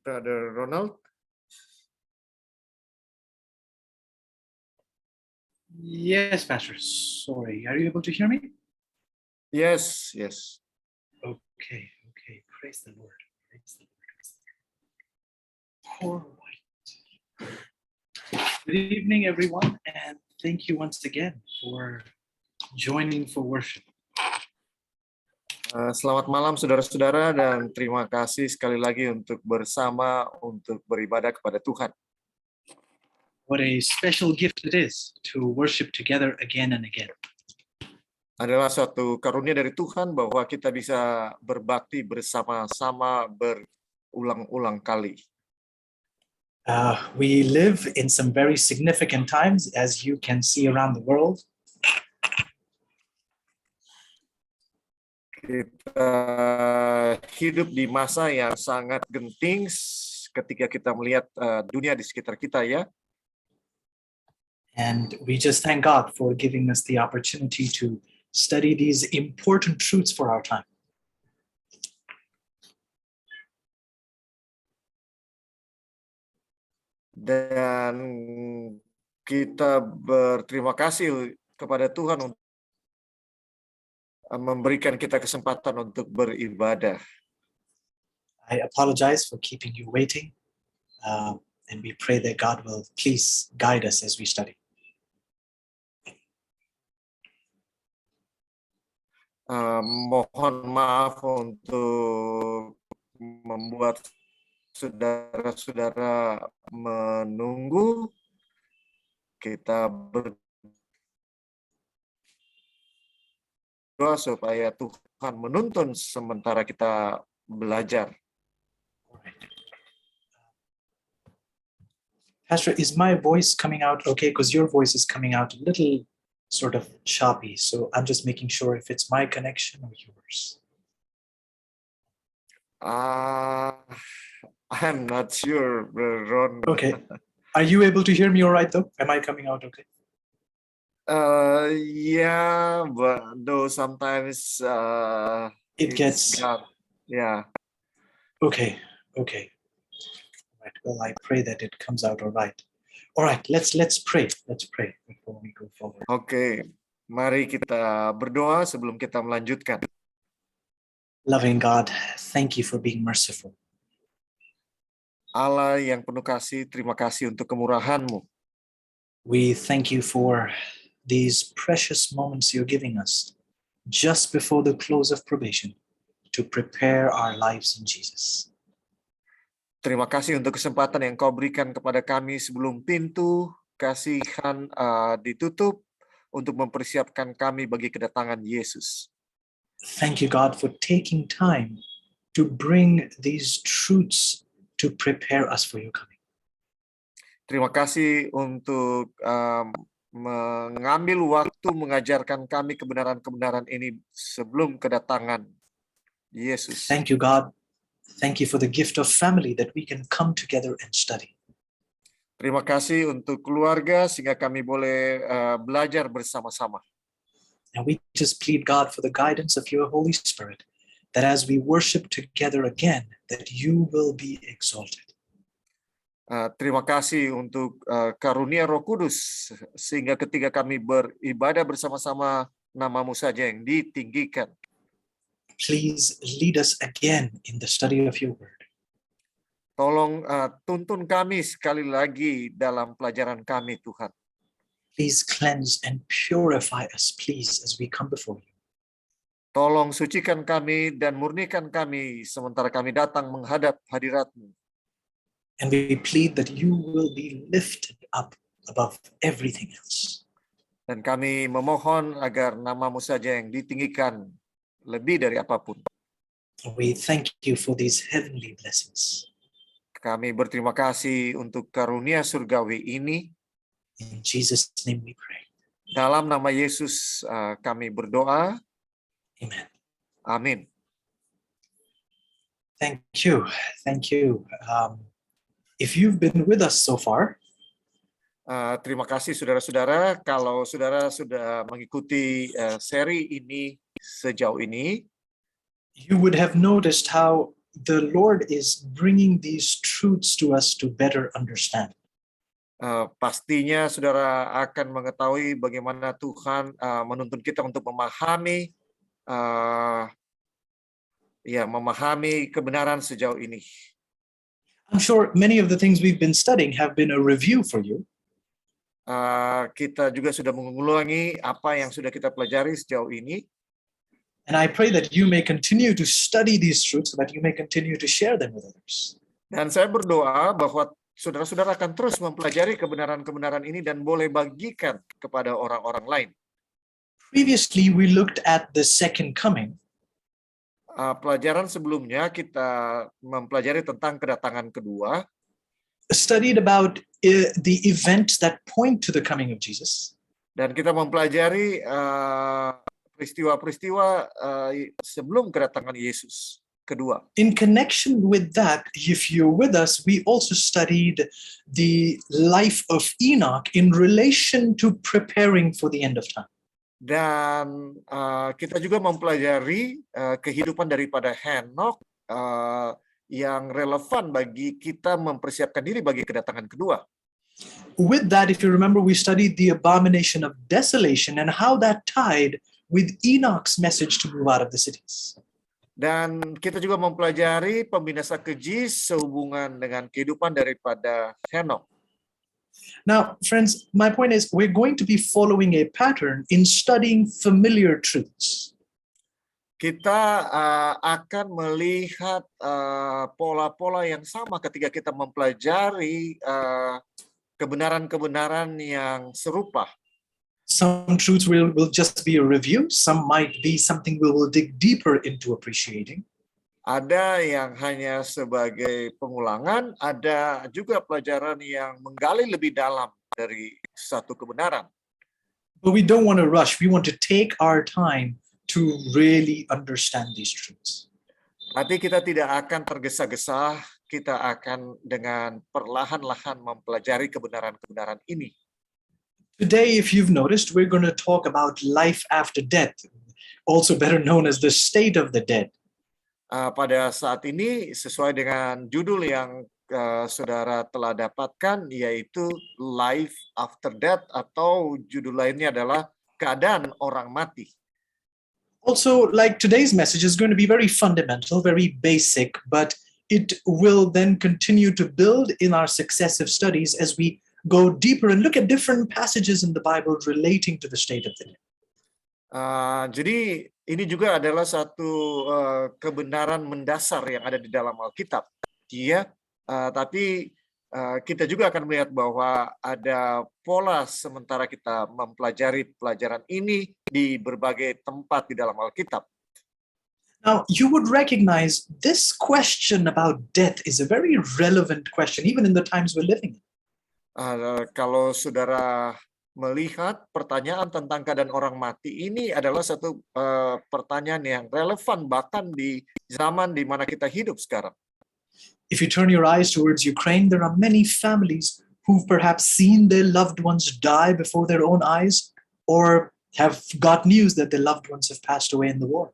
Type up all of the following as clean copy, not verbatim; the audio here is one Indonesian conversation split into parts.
Brother Ronald. Yes, Pastor. Sorry, are you able to hear me? Yes, yes. Okay. Praise the Lord. All right. Good evening, everyone, and thank you once again for joining for worship. Selamat malam saudara-saudara dan terima kasih sekali lagi untuk bersama untuk beribadah kepada Tuhan. What a special gift it is to worship together again and again. Adalah suatu karunia dari Tuhan bahwa kita bisa berbakti bersama-sama berulang-ulang kali. We live in some very significant times, as you can see around the world. Kita hidup di masa yang sangat genting ketika kita melihat dunia di sekitar kita, ya. And we just thank God for giving us the opportunity to study these important truths for our time. Dan kita berterima kasih kepada Tuhan untuk memberikan kita kesempatan untuk beribadah. I apologize for keeping you waiting, and we pray that God will please guide us as we study. Mohon maaf untuk membuat saudara-saudara menunggu. Kita berdoa supaya Tuhan menuntun sementara kita belajar. Pastor, is my voice coming out okay? Because your voice is coming out a little sort of choppy. So I'm just making sure if it's my connection or yours. I'm not sure, Ron. Okay. Are you able to hear me all right, though? Am I coming out okay? Yeah, but though sometimes it gets... Yeah. Okay. Right. Well, I pray that it comes out all right. All right, let's pray. Let's pray before we go forward. Okay. Mari kita berdoa sebelum kita melanjutkan. Loving God, thank you for being merciful. Allah yang penuh kasih, terima kasih untuk kemurahan-Mu. We thank you for these precious moments you're giving us just before the close of probation to prepare our lives in Jesus. Terima kasih untuk kesempatan yang Kau berikan kepada kami sebelum pintu kasihan ditutup untuk mempersiapkan kami bagi kedatangan Yesus. Thank you, God, for taking time to bring these truths to prepare us for your coming. Terima kasih untuk mengambil waktu mengajarkan kami kebenaran-kebenaran ini sebelum kedatangan Yesus. Thank you, God. Thank you for the gift of family that we can come together and study. Terima kasih untuk keluarga sehingga kami boleh belajar bersama-sama. And we just plead, God, for the guidance of your Holy Spirit, that as we worship together again, that you will be exalted. Terima kasih untuk karunia Roh Kudus sehingga ketika kami beribadah bersama-sama nama-Mu saja yang ditinggikan. Please lead us again in the study of your word. Tolong tuntun kami sekali lagi dalam pelajaran kami, Tuhan. Please cleanse and purify us, please, as we come before you. Tolong sucikan kami dan murnikan kami sementara kami datang menghadap hadirat-Mu. And we plead that you will be lifted up above everything else. Dan kami memohon agar nama-Mu saja yang ditinggikan lebih dari apapun. We thank you for these heavenly blessings. Kami berterima kasih untuk karunia surgawi ini. In Jesus' name we pray. Dalam nama Yesus kami berdoa. Amen. Amin. Thank you. If you've been with us so far, terima kasih saudara-saudara. Kalau saudara sudah mengikuti seri ini sejauh ini, you would have noticed how the Lord is bringing these truths to us to better understand. Pastinya saudara akan mengetahui bagaimana Tuhan menuntun kita untuk memahami memahami kebenaran sejauh ini. I'm sure many of the things we've been studying have been a review for you. Kita juga sudah mengulangi apa yang sudah kita pelajari sejauh ini. And I pray that you may continue to study these truths so that you may continue to share them with others. Dan saya berdoa bahwa saudara-saudara akan terus mempelajari kebenaran-kebenaran ini dan boleh bagikan kepada orang-orang lain. Previously, we looked at the second coming. Pelajaran sebelumnya kita mempelajari tentang kedatangan kedua. Studied about the events that point to the coming of Jesus. Dan kita mempelajari peristiwa-peristiwa sebelum kedatangan Yesus kedua. In connection with that, if you're with us, we also studied the life of Enoch in relation to preparing for the end of time. Dan kita juga mempelajari kehidupan daripada Henokh yang relevan bagi kita mempersiapkan diri bagi kedatangan kedua. With that, if you remember, we studied the abomination of desolation and how that tied with Enoch's message to move out of the cities. Dan kita juga mempelajari pembinasa keji sehubungan dengan kehidupan daripada Henokh. Now, friends, my point is we're going to be following a pattern in studying familiar truths. Kita akan melihat pola-pola yang sama ketika kita mempelajari kebenaran-kebenaran yang serupa. Some truths will just be a review. Some might be something we will dig deeper into appreciating. Ada yang hanya sebagai pengulangan, ada juga pelajaran yang menggali lebih dalam dari satu kebenaran. But we don't want to rush. We want to take our time to really understand these truths. Tapi kita tidak akan tergesa-gesa, kita akan dengan perlahan-lahan mempelajari kebenaran-kebenaran ini. Today, if you've noticed, we're going to talk about life after death, also better known as the state of the dead. Pada saat ini, sesuai dengan judul yang saudara telah dapatkan, yaitu Life After Death, atau judul lainnya adalah Keadaan Orang Mati. Also, like today's message is going to be very fundamental, very basic, but it will then continue to build in our successive studies as we go deeper and look at different passages in the Bible relating to the state of the dead. Jadi ini juga adalah satu kebenaran mendasar yang ada di dalam Alkitab. Ya, tapi kita juga akan melihat bahwa ada pola sementara kita mempelajari pelajaran ini di berbagai tempat di dalam Alkitab. Now, you would recognize this question about death is a very relevant question, even in the times we're living in. Kalau saudara melihat pertanyaan tentang keadaan orang mati ini adalah satu pertanyaan yang relevan bahkan di zaman di mana kita hidup sekarang. If you turn your eyes towards Ukraine, there are many families who've perhaps seen their loved ones die before their own eyes or have got news that their loved ones have passed away in the war.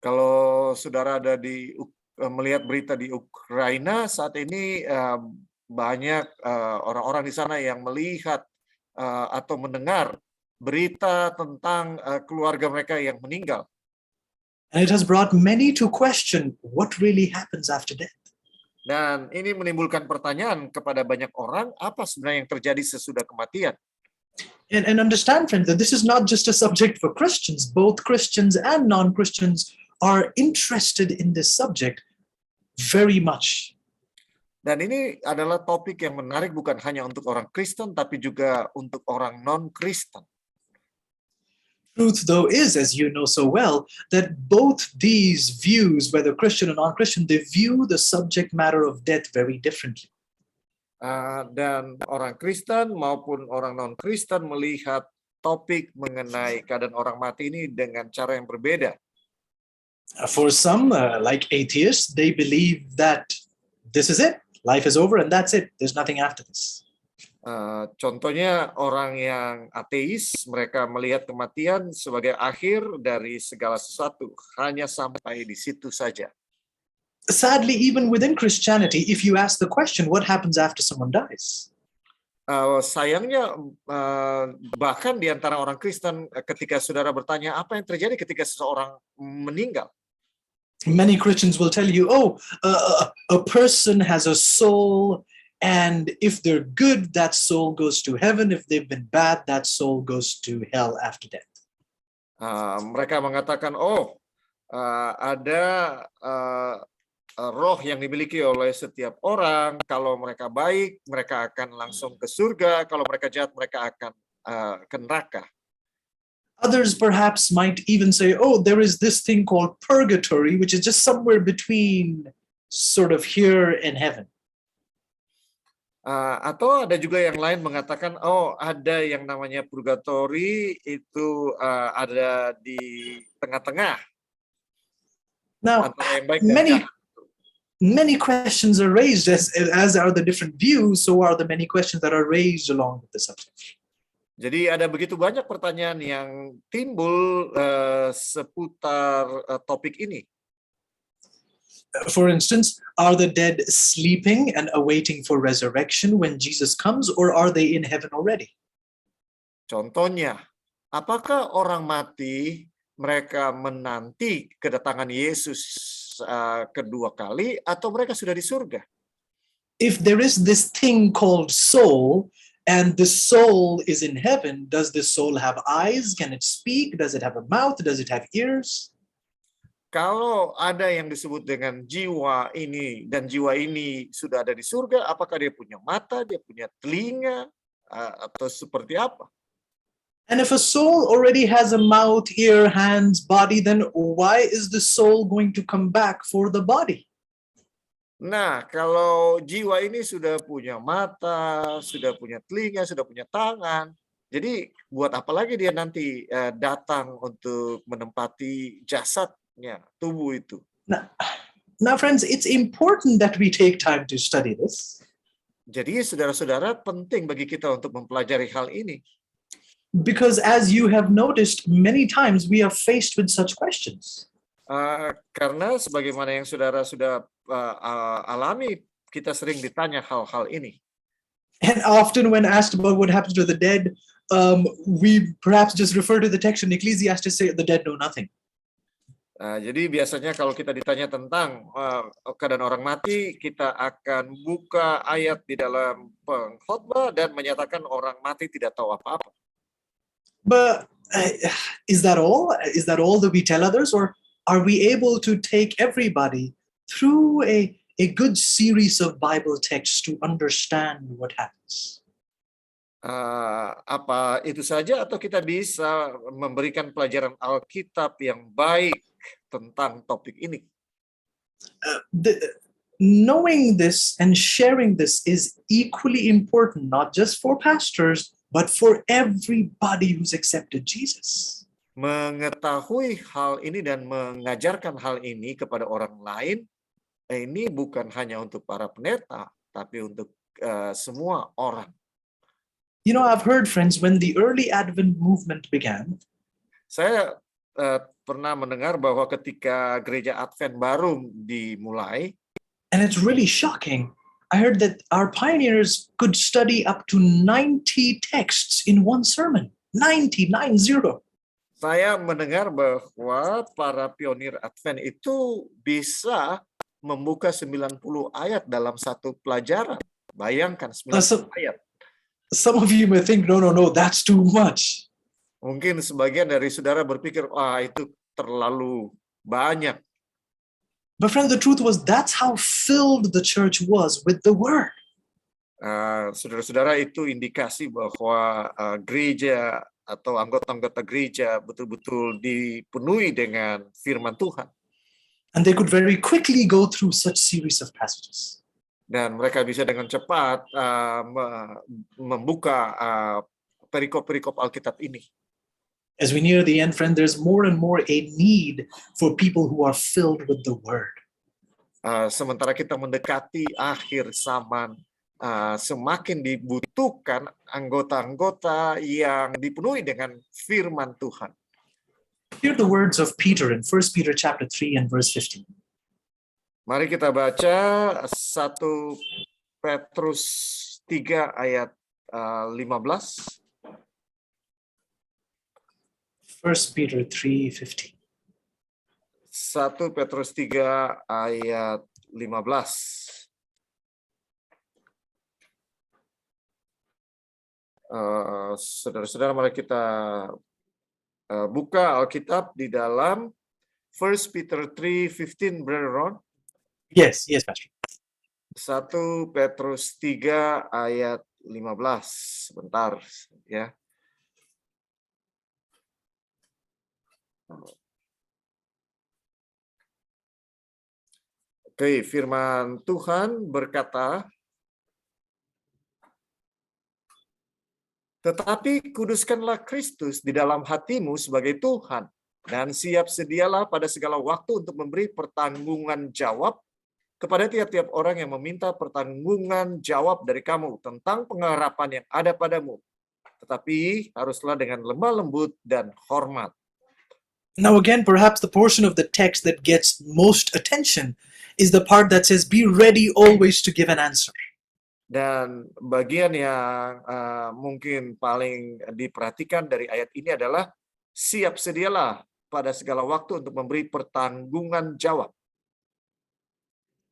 Kalau saudara ada melihat berita di Ukraina saat ini, banyak orang-orang di sana yang melihat atau mendengar berita tentang keluarga mereka yang meninggal. And it has brought many to question what really happens after death. Dan ini menimbulkan pertanyaan kepada banyak orang, apa sebenarnya yang terjadi sesudah kematian? And understand, friends, that this is not just a subject for Christians. Both Christians and non-Christians are interested in this subject very much. Dan ini adalah topik yang menarik bukan hanya untuk orang Kristen, tapi juga untuk orang non-Kristen. Truth, though, is, as you know so well, that both these views, whether Christian or non-Christian, they view the subject matter of death very differently. Dan orang Kristen maupun orang non-Kristen melihat topik mengenai keadaan orang mati ini dengan cara yang berbeda. For some, like atheists, they believe that this is it. Life is over and that's it. There's nothing after this. Contohnya orang yang ateis, mereka melihat kematian sebagai akhir dari segala sesuatu, hanya sampai di situ saja. Sadly, even within Christianity, if you ask the question, what happens after someone dies? Sayangnya bahkan di antara orang Kristen ketika saudara bertanya apa yang terjadi ketika seseorang meninggal, Many Christians will tell you, oh, a person has a soul, and if they're good, that soul goes to heaven. If they've been bad, that soul goes to hell after death. mereka mengatakan, oh, ada roh yang dimiliki oleh setiap orang. Kalau mereka baik, mereka akan langsung ke surga. Kalau mereka jahat, mereka akan ke neraka. Others perhaps might even say, oh, there is this thing called purgatory, which is just somewhere between sort of here and heaven. Atau ada juga yang lain mengatakan, oh, ada yang namanya purgatori, itu ada di tengah-tengah Now, antara yang baik dan jahat. many questions are raised, as are the different views, so are the many questions that are raised along with the subject. Jadi ada begitu banyak pertanyaan yang timbul seputar topik ini. For instance, are the dead sleeping and awaiting for resurrection when Jesus comes, or are they in heaven already? Contohnya, apakah orang mati mereka menanti kedatangan Yesus kedua kali atau mereka sudah di surga? If there is this thing called soul, and the soul is in heaven, does the soul have eyes? Can it speak? Does it have a mouth? Does it have ears? Kalau ada yang disebut dengan jiwa ini dan jiwa ini sudah ada di surga, apakah dia punya mata, dia punya telinga, atau seperti apa? And if a soul already has a mouth, ear, hands, body, then why is the soul going to come back for the body? Nah, kalau jiwa ini sudah punya mata, sudah punya telinga, sudah punya tangan, jadi buat apa lagi dia nanti datang untuk menempati jasadnya, tubuh itu? Now, friends, it's important that we take time to study this. Jadi saudara-saudara, penting bagi kita untuk mempelajari hal ini. Because as you have noticed, many times we are faced with such questions. Karena sebagaimana yang saudara sudah alami, kita sering ditanya hal-hal ini. And often when asked about what happens to the dead, we perhaps just refer to the text in Ecclesiastes, say the dead know nothing. Jadi biasanya kalau kita ditanya tentang keadaan orang mati, kita akan buka ayat di dalam pengkhotbah dan menyatakan orang mati tidak tahu apa-apa. But is that all? Is that all that we tell others? Or are we able to take everybody through a good series of Bible texts to understand what happens? Apa itu saja atau kita bisa memberikan pelajaran Alkitab yang baik tentang topik ini? Knowing this and sharing this is equally important, not just for pastors, but for everybody who's accepted Jesus. Mengetahui hal ini dan mengajarkan hal ini kepada orang lain, ini bukan hanya untuk para pendeta, tapi untuk semua orang. You know, I've heard, friends, when the early Advent movement began, saya pernah mendengar bahwa ketika gereja Advent baru dimulai, and it's really shocking, I heard that our pioneers could study up to 90 texts in one sermon. 90. Saya mendengar bahwa para pionir Advent itu bisa membuka 90 ayat dalam satu pelajaran. Bayangkan 90 ayat. Some of you may think, no, that's too much. Mungkin sebagian dari saudara berpikir, itu terlalu banyak. But friend, the truth was that's how filled the church was with the word. Saudara-saudara, itu indikasi bahwa gereja atau anggota-anggota gereja betul-betul dipenuhi dengan firman Tuhan. And they could very quickly go through such series of passages. Dan mereka bisa dengan cepat membuka perikop-perikop Alkitab ini. As we near the end, friend, there's more and more a need for people who are filled with the word. Sementara kita mendekati akhir zaman, semakin dibutuhkan anggota-anggota yang dipenuhi dengan firman Tuhan. Hear the words of Peter in 1 Peter chapter 3 and verse 15. Mari kita baca 1 Petrus 3 ayat 15. 1 Peter 3:15. 1 Petrus 3 ayat 15. Saudara-saudara, mari kita buka Alkitab di dalam 1 Peter 3:15, Brother Ron. Yes, Pastor. 1 Petrus 3 ayat 15. Sebentar ya. Oke, firman Tuhan berkata, tetapi kuduskanlah Kristus di dalam hatimu sebagai Tuhan, dan siap sedialah pada segala waktu untuk memberi pertanggungan jawab kepada tiap-tiap orang yang meminta pertanggungan jawab dari kamu tentang pengharapan yang ada padamu. Tetapi haruslah dengan lemah lembut dan hormat. Now again, perhaps the portion of the text that gets most attention is the part that says, be ready always to give an answer. Dan bagian yang mungkin paling diperhatikan dari ayat ini adalah siap sedialah pada segala waktu untuk memberi pertanggungan jawab.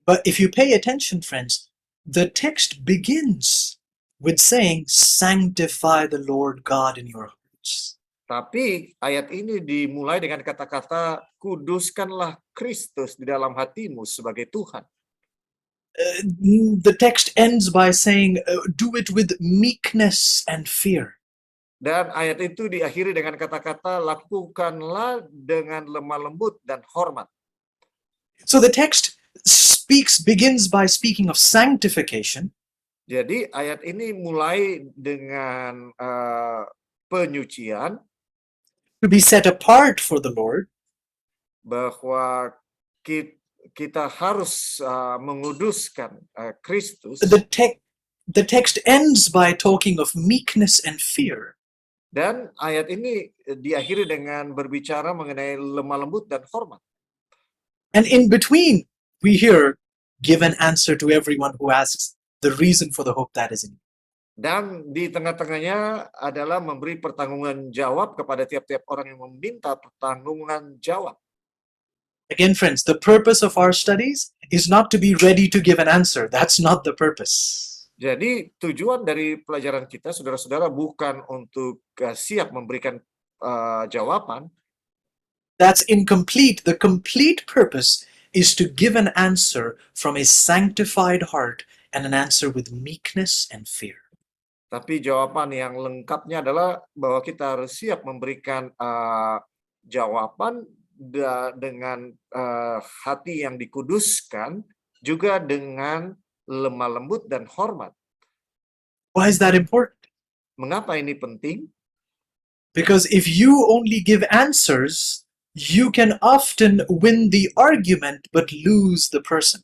But if you pay attention, friends, the text begins with saying, sanctify the Lord God in your hearts. Tapi ayat ini dimulai dengan kata-kata kuduskanlah Kristus di dalam hatimu sebagai Tuhan. The text ends by saying, do it with meekness and fear. Dan ayat itu diakhiri dengan kata-kata lakukanlah dengan lemah lembut dan hormat. So the text begins by speaking of sanctification. Jadi ayat ini mulai dengan penyucian, to be set apart for the Lord, bahwa kita harus menguduskan Kristus. The text ends by talking of meekness and fear. Dan ayat ini diakhiri dengan berbicara mengenai lemah lembut dan hormat. And in between, we hear, give an answer to everyone who asks the reason for the hope that is in you. Dan di tengah-tengahnya adalah memberi pertanggungan jawab kepada tiap-tiap orang yang meminta pertanggungan jawab. Again, friends, the purpose of our studies is not to be ready to give an answer. That's not the purpose. Jadi tujuan dari pelajaran kita, saudara-saudara, bukan untuk siap memberikan jawaban. That's incomplete. The complete purpose is to give an answer from a sanctified heart and an answer with meekness and fear. Tapi jawaban yang lengkapnya adalah bahwa kita harus siap memberikan jawaban dengan hati yang dikuduskan, juga dengan lemah lembut dan hormat. Why is that important? Mengapa ini penting? Because if you only give answers, you can often win the argument but lose the person.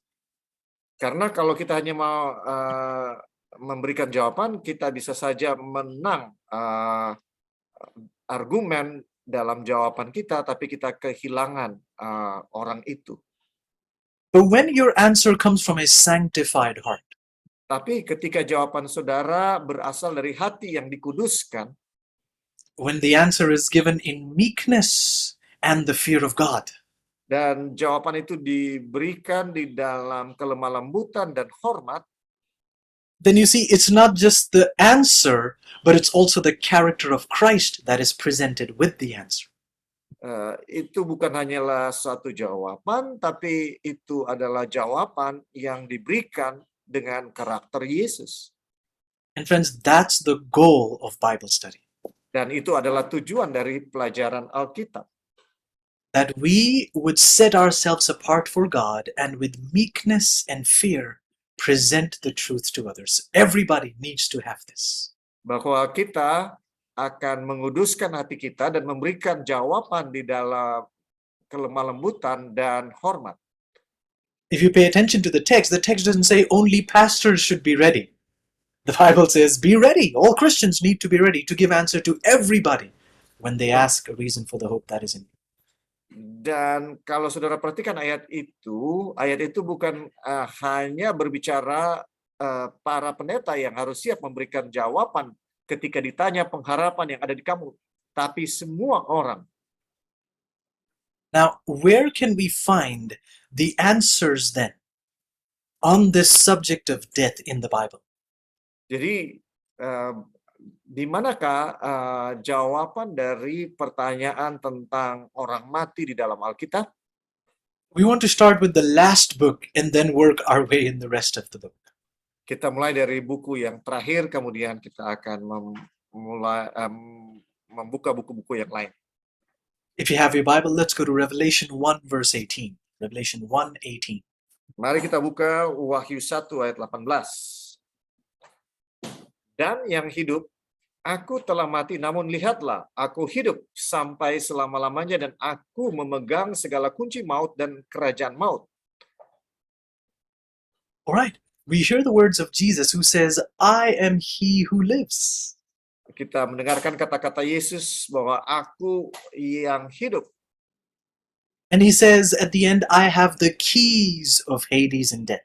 Karena kalau kita hanya mau memberikan jawaban, kita bisa saja menang argumen dalam jawaban kita, tapi kita kehilangan orang itu. But when your answer comes from a sanctified heart, tapi ketika jawaban saudara berasal dari hati yang dikuduskan, when the answer is given in meekness and the fear of God, dan jawaban itu diberikan di dalam kelemah lembutan dan hormat, then you see it's not just the answer, but it's also the character of Christ that is presented with the answer. Itu bukan hanyalah satu jawaban, tapi itu adalah jawaban yang diberikan dengan karakter Yesus. And friends, that's the goal of Bible study. Dan itu adalah tujuan dari pelajaran Alkitab. That we would set ourselves apart for God and with meekness and fear present the truth to others. Everybody needs to have this. Bahwa kita akan menguduskan hati kita dan memberikan jawaban di dalam kelemah lembutan dan hormat. If you pay attention to the text doesn't say only pastors should be ready. The Bible says, be ready. All Christians need to be ready to give answer to everybody when they ask a reason for the hope that is in you. Dan kalau saudara perhatikan ayat itu bukan hanya berbicara para pendeta yang harus siap memberikan jawaban ketika ditanya pengharapan yang ada di kamu, tapi semua orang. Now, where can we find the answers then on this subject of death in the Bible? Jadi di manakah jawaban dari pertanyaan tentang orang mati di dalam Alkitab? We want to start with the last book and then work our way in the rest of the book. Kita mulai dari buku yang terakhir, kemudian kita akan membuka buku-buku yang lain. If you have your Bible, let's go to Revelation 1 verse 18. Revelation 1:18. Mari kita buka Wahyu 1 ayat 18. Dan yang hidup, aku telah mati, namun lihatlah, aku hidup sampai selama-lamanya dan aku memegang segala kunci maut dan kerajaan maut. All right. We hear the words of Jesus who says, I am he who lives. Kita mendengarkan kata-kata Yesus bahwa aku yang hidup. And he says at the end, I have the keys of Hades and death.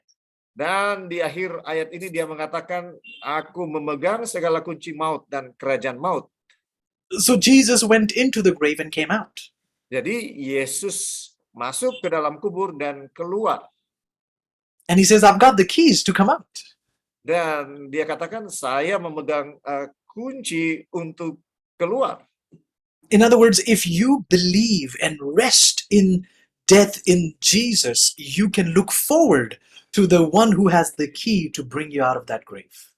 Dan di akhir ayat ini dia mengatakan, aku memegang segala kunci maut dan kerajaan maut. So Jesus went into the grave and came out. Jadi Yesus masuk ke dalam kubur dan keluar. And he says, I've got the keys to come out. Dan dia katakan, saya memegang kunci untuk keluar. In other words, if you believe and rest in death in Jesus, you can look forward to the one who has the key to bring you out of that grave.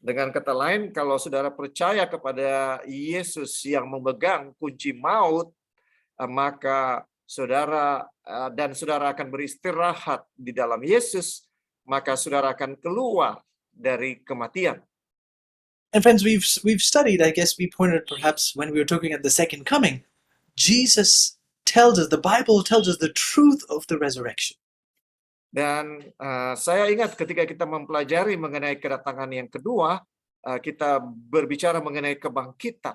Dengan kata lain, kalau saudara percaya kepada Yesus yang memegang kunci maut, maka saudara akan beristirahat di dalam Yesus, maka saudara akan keluar dari kematian. And friends, we've studied, I guess we pointed perhaps when we were talking at the second coming, Jesus tells us, the Bible tells us the truth of the resurrection. Dan saya ingat ketika kita mempelajari mengenai kedatangan yang kedua, kita berbicara mengenai kebangkitan.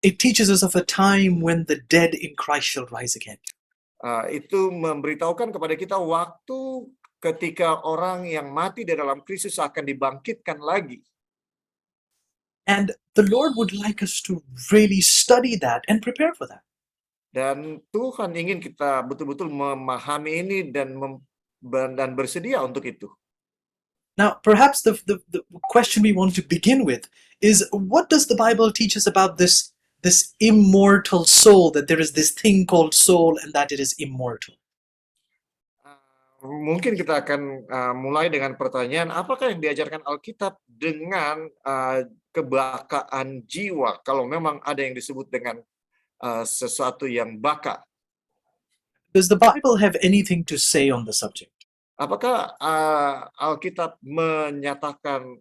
It teaches us of a time when the dead in Christ shall rise again. Itu memberitahukan kepada kita waktu ketika orang yang mati di dalam Kristus akan dibangkitkan lagi. And the Lord would like us to really study that and prepare for that. Dan Tuhan ingin kita betul-betul memahami ini dan bersedia untuk itu. Now, perhaps the question we want to begin with is, what does the Bible teach us about this immortal soul, that there is this thing called soul and that it is immortal? Mungkin kita akan mulai dengan pertanyaan, apakah yang diajarkan Alkitab dengan kebakaan jiwa, kalau memang ada yang disebut dengan sesuatu yang baka. Does the Bible have anything to say on the subject? Apakah Alkitab menyatakan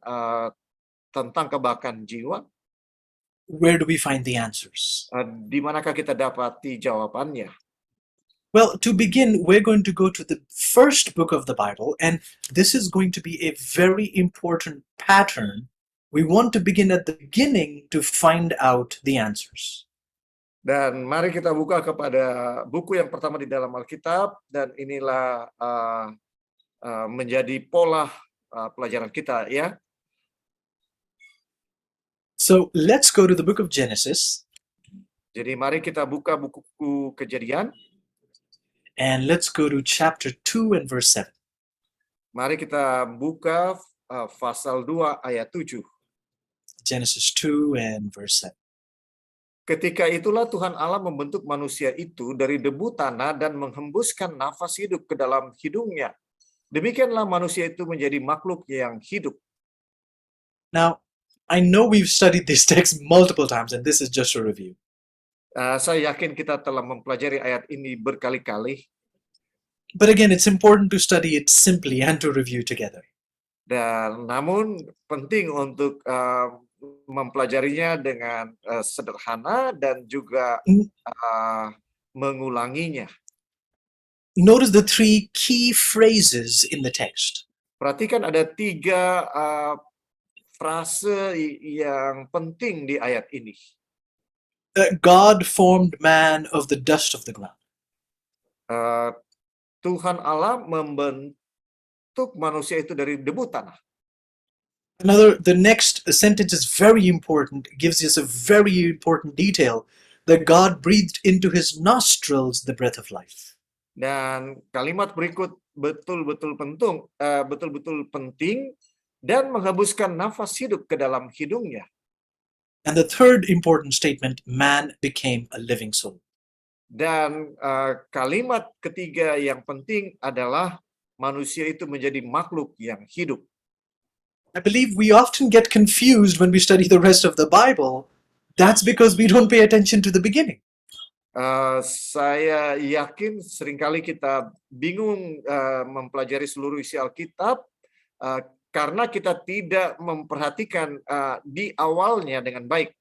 tentang kebakaan jiwa? Where do we find the answers? Di manakah kita dapati jawabannya? Well, to begin, we're going to go to the first book of the Bible, and this is going to be a very important pattern. We want to begin at the beginning to find out the answers. Dan mari kita buka kepada buku yang pertama di dalam Alkitab, dan inilah menjadi pola pelajaran kita, ya. So let's go to the book of Genesis. Jadi mari kita buka buku Kejadian. And let's go to chapter 2 and verse 7. Mari kita buka pasal 2 ayat 7. Genesis 2 and verse 7. Ketika itulah Tuhan Allah membentuk manusia itu dari debu tanah dan menghembuskan nafas hidup ke dalam hidungnya. Demikianlah manusia itu menjadi makhluk yang hidup. Now, I know we've studied this text multiple times, and this is just a review. Saya yakin kita telah mempelajari ayat ini berkali-kali. But again, it's important to study it simply and to review together. Dan namun penting untuk mempelajarinya dengan sederhana dan juga mengulanginya. Notice the three key phrases in the text. Perhatikan ada 3 frase yang penting di ayat ini. God formed man of the dust of the ground. Uh, Tuhan Allah membentuk manusia itu dari debu tanah. The next sentence is very important, gives us a very important detail that God breathed into his nostrils the breath of life. Dan kalimat berikut betul-betul penting dan menghembuskan nafas hidup ke dalam hidungnya. And the third important statement, man became a living soul. Dan kalimat ketiga yang penting adalah manusia itu menjadi makhluk yang hidup. I believe we often get confused when we study the rest of the Bible. That's because we don't pay attention to the beginning. Saya yakin seringkali kita bingung mempelajari seluruh isi Alkitab karena kita tidak memperhatikan di awalnya dengan baik.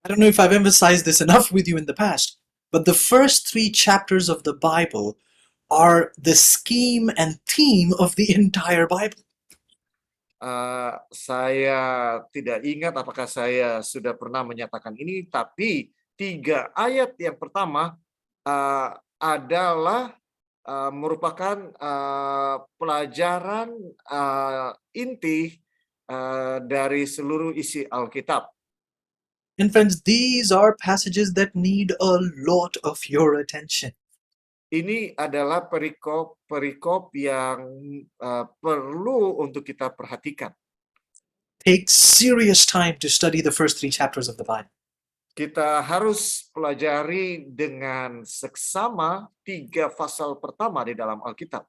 I don't know if I've emphasized this enough with you in the past, but the first 3 chapters of the Bible are the scheme and theme of the entire Bible. Saya tidak ingat apakah saya sudah pernah menyatakan ini, tapi 3 ayat yang pertama adalah merupakan pelajaran inti dari seluruh isi Alkitab. And friends, these are passages that need a lot of your attention. Ini adalah perikop yang perlu untuk kita perhatikan. Take serious time to study the first 3 chapters of the Bible. Kita harus pelajari dengan seksama 3 pasal pertama di dalam Alkitab.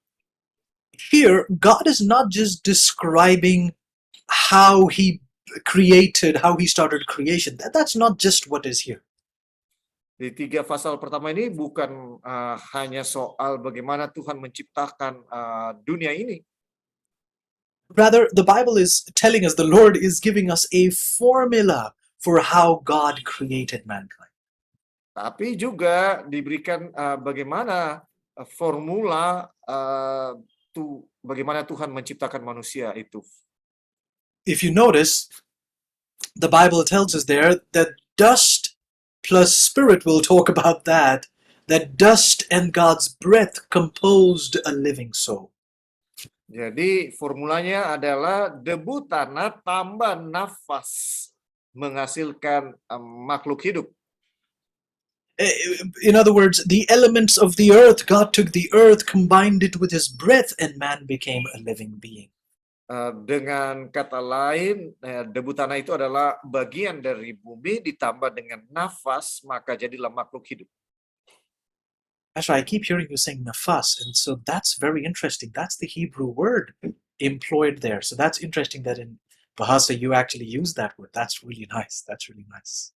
Here, God is not just describing how he created, how he started creation. That's not just what is here. Di 3 pasal pertama ini bukan hanya soal bagaimana Tuhan menciptakan dunia ini. Rather, the Bible is telling us, the Lord is giving us a formula for how God created mankind. Tapi juga diberikan bagaimana formula bagaimana Tuhan menciptakan manusia itu. If you notice, the Bible tells us there that dust plus spirit, we'll talk about that dust and God's breath composed a living soul. Jadi formulanya adalah debu tanah tambah nafas menghasilkan makhluk hidup. In other words, the elements of the earth, God took the earth, combined it with his breath, and man became a living being. Dengan kata lain, debu tanah itu adalah bagian dari bumi ditambah dengan nafas, maka jadilah makhluk hidup. Pastor, I keep hearing you saying nafas, and so that's very interesting. That's the Hebrew word employed there. So that's interesting that in Bahasa you actually use that word. That's really nice. That's really nice.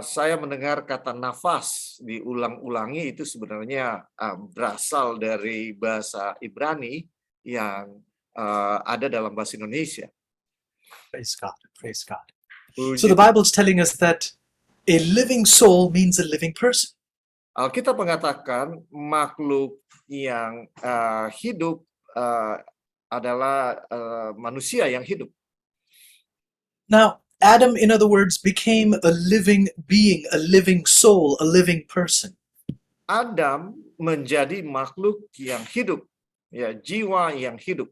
Saya mendengar kata nafas diulang-ulangi itu sebenarnya berasal dari bahasa Ibrani yang ada dalam bahasa Indonesia. Praise God. Praise God. So the Bible's telling us that a living soul means a living person. Alkitab mengatakan makhluk yang hidup adalah manusia yang hidup. Now, Adam, in other words, became a living being, a living soul, a living person. Adam menjadi makhluk yang hidup, ya, jiwa yang hidup.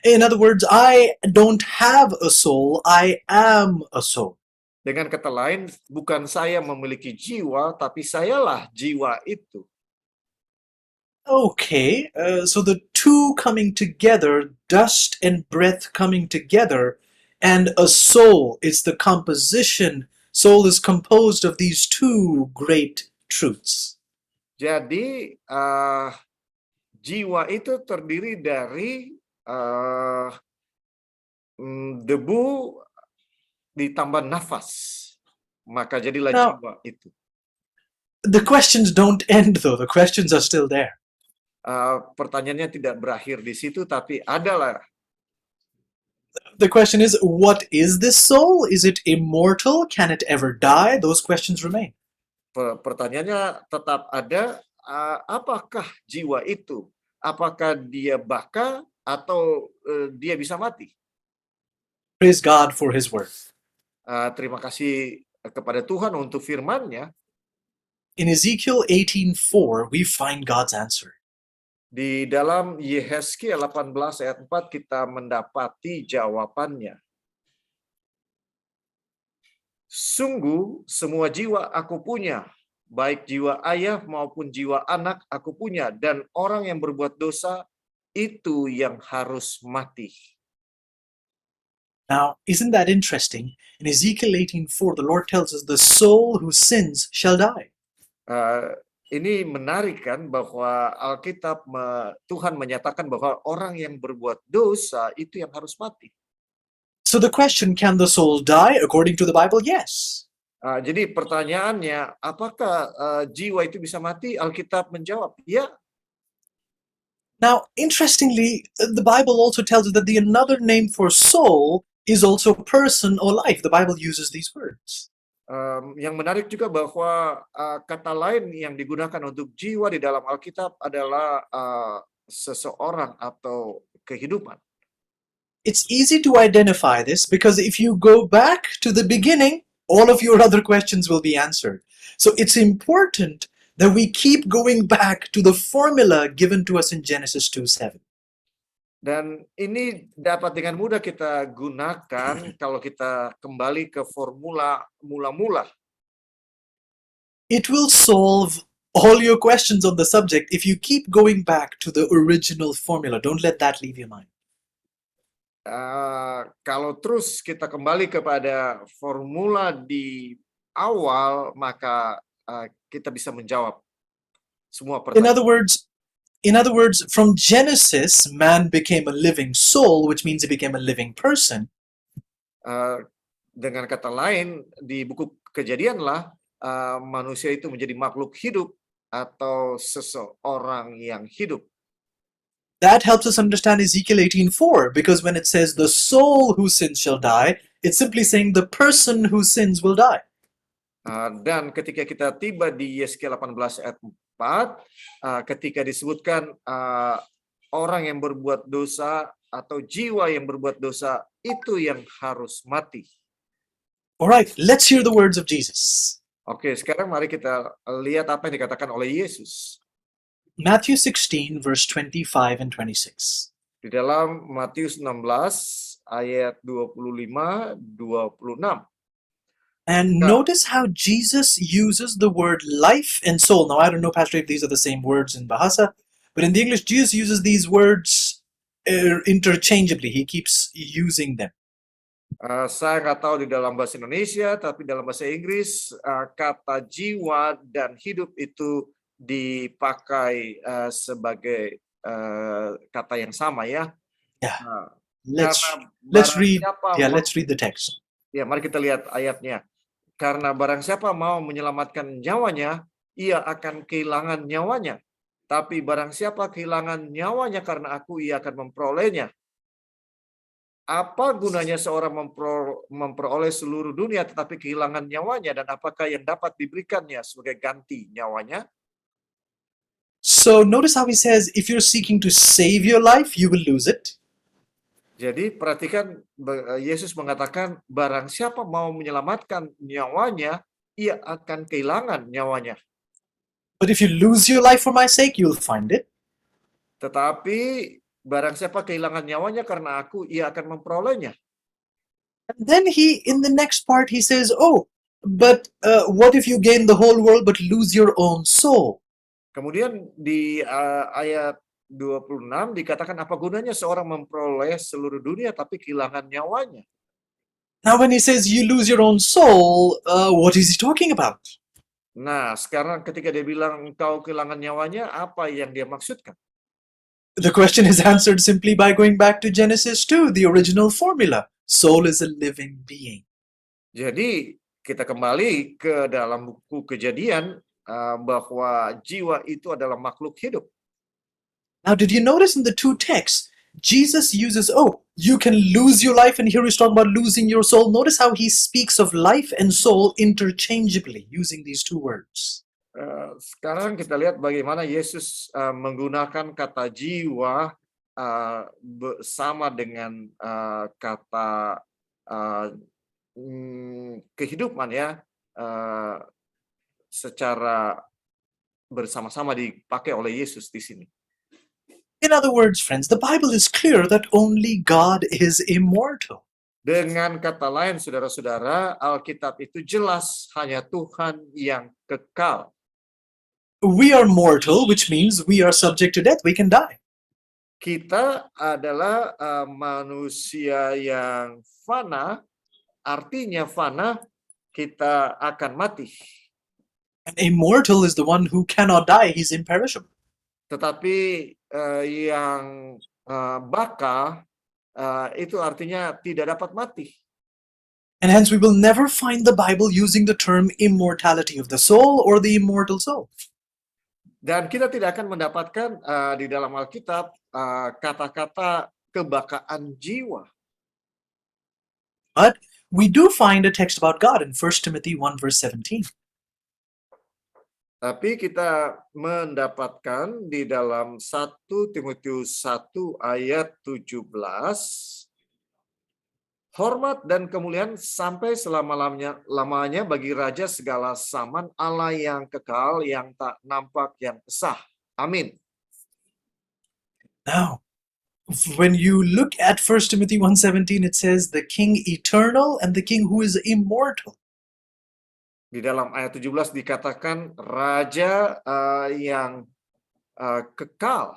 In other words, I don't have a soul, I am a soul. Dengan kata lain, bukan saya memiliki jiwa, tapi sayalah jiwa itu. Okay, so the two coming together, dust and breath coming together, and a soul is the composition. Soul is composed of these two great truths. Jadi, jiwa itu terdiri dari debu ditambah nafas, maka jadilah jiwa itu. The questions don't end though, the questions are still there. Pertanyaannya tidak berakhir di situ, tapi adalah. The question is, what is this soul? Is it immortal? Can it ever die? Those questions remain. Pertanyaannya tetap ada, apakah jiwa itu? Apakah dia baka atau dia bisa mati? Praise God for his word. Terima kasih kepada Tuhan untuk firman-Nya. In Ezekiel 18:4, we find God's answer. Di dalam Yehezkiel 18 ayat 4 kita mendapati jawabannya. Sungguh semua jiwa aku punya, baik jiwa ayah maupun jiwa anak aku punya, dan orang yang berbuat dosa itu yang harus mati. Now, isn't that interesting? In Ezekiel 18:4, the Lord tells us, the soul who sins shall die. Ini menarik kan bahwa Alkitab Tuhan menyatakan bahwa orang yang berbuat dosa itu yang harus mati. So the question, can the soul die? According to the Bible, yes. Jadi pertanyaannya, apakah jiwa itu bisa mati? Alkitab menjawab, ya. Now, interestingly, the Bible also tells us that the another name for soul is also person or life. The Bible uses these words. Yang menarik juga bahwa kata lain yang digunakan untuk jiwa di dalam Alkitab adalah seseorang atau kehidupan. It's easy to identify this because if you go back to the beginning, all of your other questions will be answered. So it's important that we keep going back to the formula given to us in Genesis 2:7. Dan ini dapat dengan mudah kita gunakan kalau kita kembali ke formula mula-mula. It will solve all your questions on the subject if you keep going back to the original formula. Don't let that leave your mind. Kalau terus kita kembali kepada formula di awal, maka kita bisa menjawab semua pertanyaan. In other words, from Genesis, man became a living soul, which means he became a living person. Dengan kata lain, di buku Kejadianlah manusia itu menjadi makhluk hidup atau seseorang yang hidup. That helps us understand Ezekiel 18:4, because when it says the soul who sins shall die, it's simply saying the person who sins will die. Dan ketika kita tiba di Yeskel 18 ayat 4, ketika disebutkan orang yang berbuat dosa atau jiwa yang berbuat dosa itu yang harus mati. Alright, let's hear the words of Jesus. Oke, sekarang mari kita lihat apa yang dikatakan oleh Yesus. Matthew 16, verse 25 and 26. Di dalam Matius 16 ayat 25, 26. And notice how Jesus uses the word life and soul. Now, I don't know, Pastor, if these are the same words in Bahasa, but in the English, Jesus uses these words interchangeably. He keeps using them. Saya nggak tahu di dalam bahasa Indonesia, tapi dalam bahasa Inggris, kata jiwa dan hidup itu dipakai sebagai kata yang sama ya. Yeah. Let's read the text. Ya, mari kita lihat ayatnya. Karena barang siapa mau menyelamatkan nyawanya, ia akan kehilangan nyawanya. Tapi barang siapa kehilangan nyawanya karena aku, ia akan memperolehnya. Apa gunanya seorang memperoleh seluruh dunia tetapi kehilangan nyawanya, dan apakah yang dapat diberikannya sebagai ganti nyawanya? So notice how he says, if you're seeking to save your life, you will lose it. Jadi perhatikan, Yesus mengatakan barang siapa mau menyelamatkan nyawanya, ia akan kehilangan nyawanya. But if you lose your life for my sake, you'll find it. Tetapi barang siapa kehilangan nyawanya karena aku, ia akan memperolehnya. And then in the next part, he says, oh, but what if you gain the whole world but lose your own soul? Kemudian di ayat 26 dikatakan apa gunanya seorang memperoleh seluruh dunia tapi kehilangan nyawanya. Now when he says you lose your own soul, what is he talking about? Nah, sekarang ketika dia bilang engkau kehilangan nyawanya, apa yang dia maksudkan? The question is answered simply by going back to Genesis 2, the original formula. Soul is a living being. Jadi kita kembali ke dalam buku Kejadian bahwa jiwa itu adalah makhluk hidup. Now, did you notice in the two texts, Jesus uses, oh, you can lose your life, and here he's talking about losing your soul. Notice how he speaks of life and soul interchangeably, using these two words. Sekarang kita lihat bagaimana Yesus menggunakan kata jiwa sama dengan kata kehidupan ya, secara bersama-sama dipakai oleh Yesus di sini. In other words, friends, the Bible is clear that only God is immortal. Dengan kata lain, saudara-saudara, Alkitab itu jelas hanya Tuhan yang kekal. We are mortal, which means we are subject to death. We can die. Kita adalah manusia yang fana, artinya fana, kita akan mati. And immortal is the one who cannot die. He's imperishable. Tetapi yang baka itu artinya tidak dapat mati. And hence we will never find the Bible using the term immortality of the soul or the immortal soul. Dan kita tidak akan mendapatkan di dalam Alkitab kata-kata kebakaan jiwa. But we do find a text about God in 1 Timothy 1 verse 17. Tapi kita mendapatkan di dalam 1 Timotius 1 ayat 17, hormat dan kemuliaan sampai selama-lamanya bagi Raja segala zaman, Allah yang kekal, yang tak nampak, yang sah. Amin. Now, when you look at 1 Timothy 1:17, it says the King eternal and the King who is immortal. Di dalam ayat 17 dikatakan Raja yang kekal.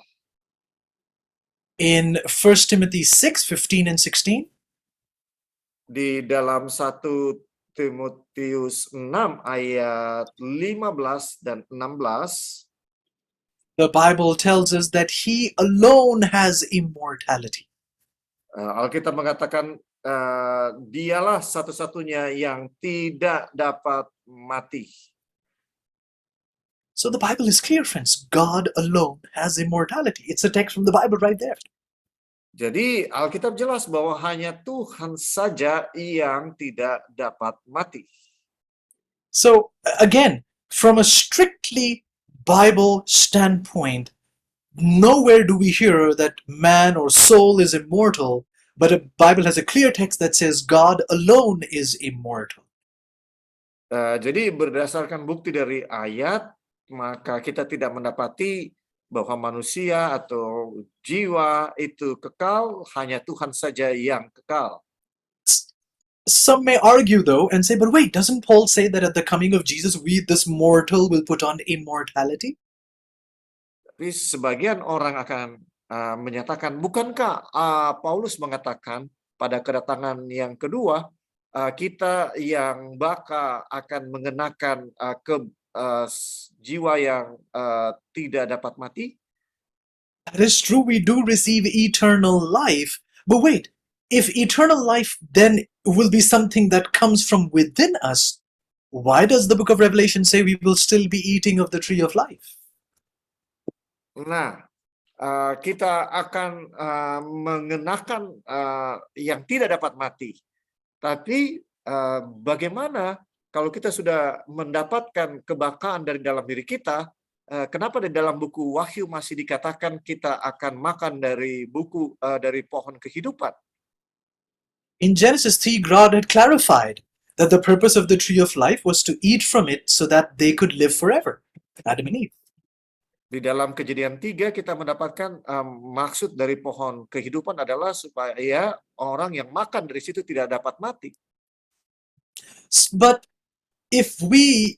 In 1 Timothy 6:15 and 16, Di dalam 1 Timotius 6 ayat 15 dan 16, the Bible tells us that he alone has immortality. Alkitab mengatakan dialah satu-satunya yang tidak dapat mati. So the Bible is clear, friends. God alone has immortality. It's a text from the Bible right there. Jadi Alkitab jelas bahwa hanya Tuhan saja yang tidak dapat mati. So again, from a strictly Bible standpoint, nowhere do we hear that man or soul is immortal, but the Bible has a clear text that says God alone is immortal. Jadi berdasarkan bukti dari ayat, maka kita tidak mendapati bahwa manusia atau jiwa itu kekal, hanya Tuhan saja yang kekal. Some may argue though and say, but wait, doesn't Paul say that at the coming of Jesus, this mortal will put on immortality? Tapi sebagian orang akan menyatakan, bukankah Paulus mengatakan pada kedatangan yang kedua, kita yang baka akan mengenakan jiwa yang tidak dapat mati? That is true, we do receive eternal life. But wait, if eternal life then will be something that comes from within us, why does the book of Revelation say we will still be eating of the tree of life? Nah, kita akan mengenakan yang tidak dapat mati. Tapi bagaimana kalau kita sudah mendapatkan kebakaan dari dalam diri kita, kenapa di dalam buku Wahyu masih dikatakan kita akan makan dari dari pohon kehidupan? In Genesis 3, God had clarified that the purpose of the tree of life was to eat from it so that they could live forever. Adam and Eve. Di dalam Kejadian 3 kita mendapatkan maksud dari pohon kehidupan adalah supaya orang yang makan dari situ tidak dapat mati. But if we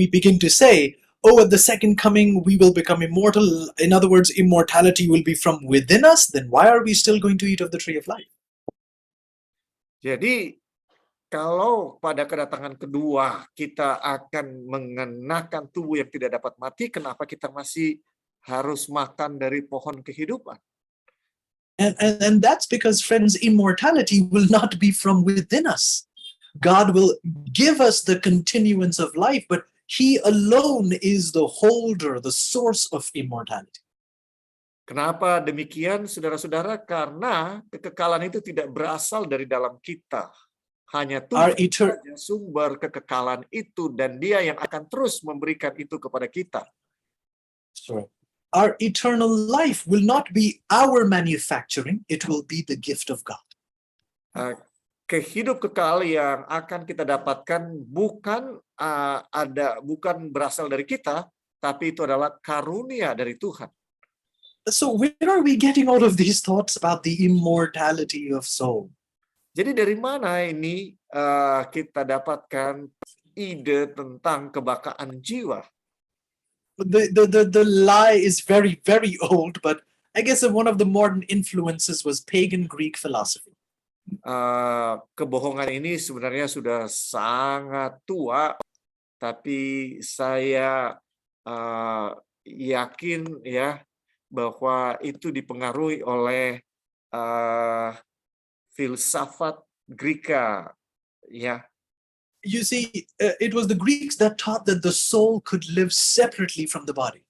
begin to say, oh, at the second coming we will become immortal, in other words, immortality will be from within us, then why are we still going to eat of the tree of life? Jadi kalau pada kedatangan kedua kita akan mengenakan tubuh yang tidak dapat mati, kenapa kita masih harus makan dari pohon kehidupan? And that's because, friends, immortality will not be from within us. God will give us the continuance of life, but He alone is the holder, the source of immortality. Kenapa demikian, saudara-saudara? Karena kekekalan itu tidak berasal dari dalam kita. Hanya Tuhan saja sumber kekekalan itu, dan Dia yang akan terus memberikan itu kepada kita. Our eternal life will not be our manufacturing, it will be the gift of God. Kehidup kekal yang akan kita dapatkan bukan berasal dari kita, tapi itu adalah karunia dari Tuhan. So where are we getting all of these thoughts about the immortality of soul? Jadi dari mana ini kita dapatkan ide tentang kebakaan jiwa? The lie is very, very old, but I guess one of the modern influences was pagan Greek philosophy. Kebohongan ini sebenarnya sudah sangat tua, tapi saya yakin ya bahwa itu dipengaruhi oleh filsafat Greka, ya. You see, it was the Greeks that taught that the soul could live separately from the body.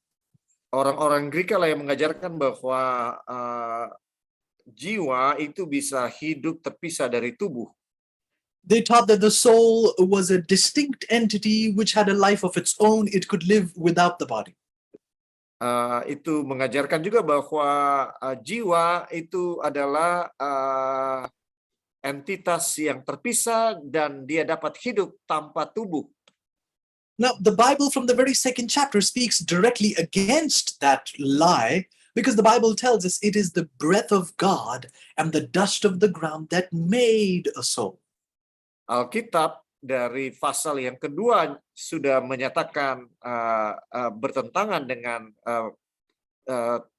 Orang-orang Greka lah yang mengajarkan bahwa jiwa itu bisa hidup terpisah dari tubuh. They taught that the soul was a distinct entity which had a life of its own. It could live without the body. Itu mengajarkan juga bahwa jiwa itu adalah entitas yang terpisah dan dia dapat hidup tanpa tubuh. Now, the Bible from the very second chapter speaks directly against that lie, because the Bible tells us it is the breath of God and the dust of the ground that made a soul. Alkitab dari pasal yang kedua sudah menyatakan bertentangan dengan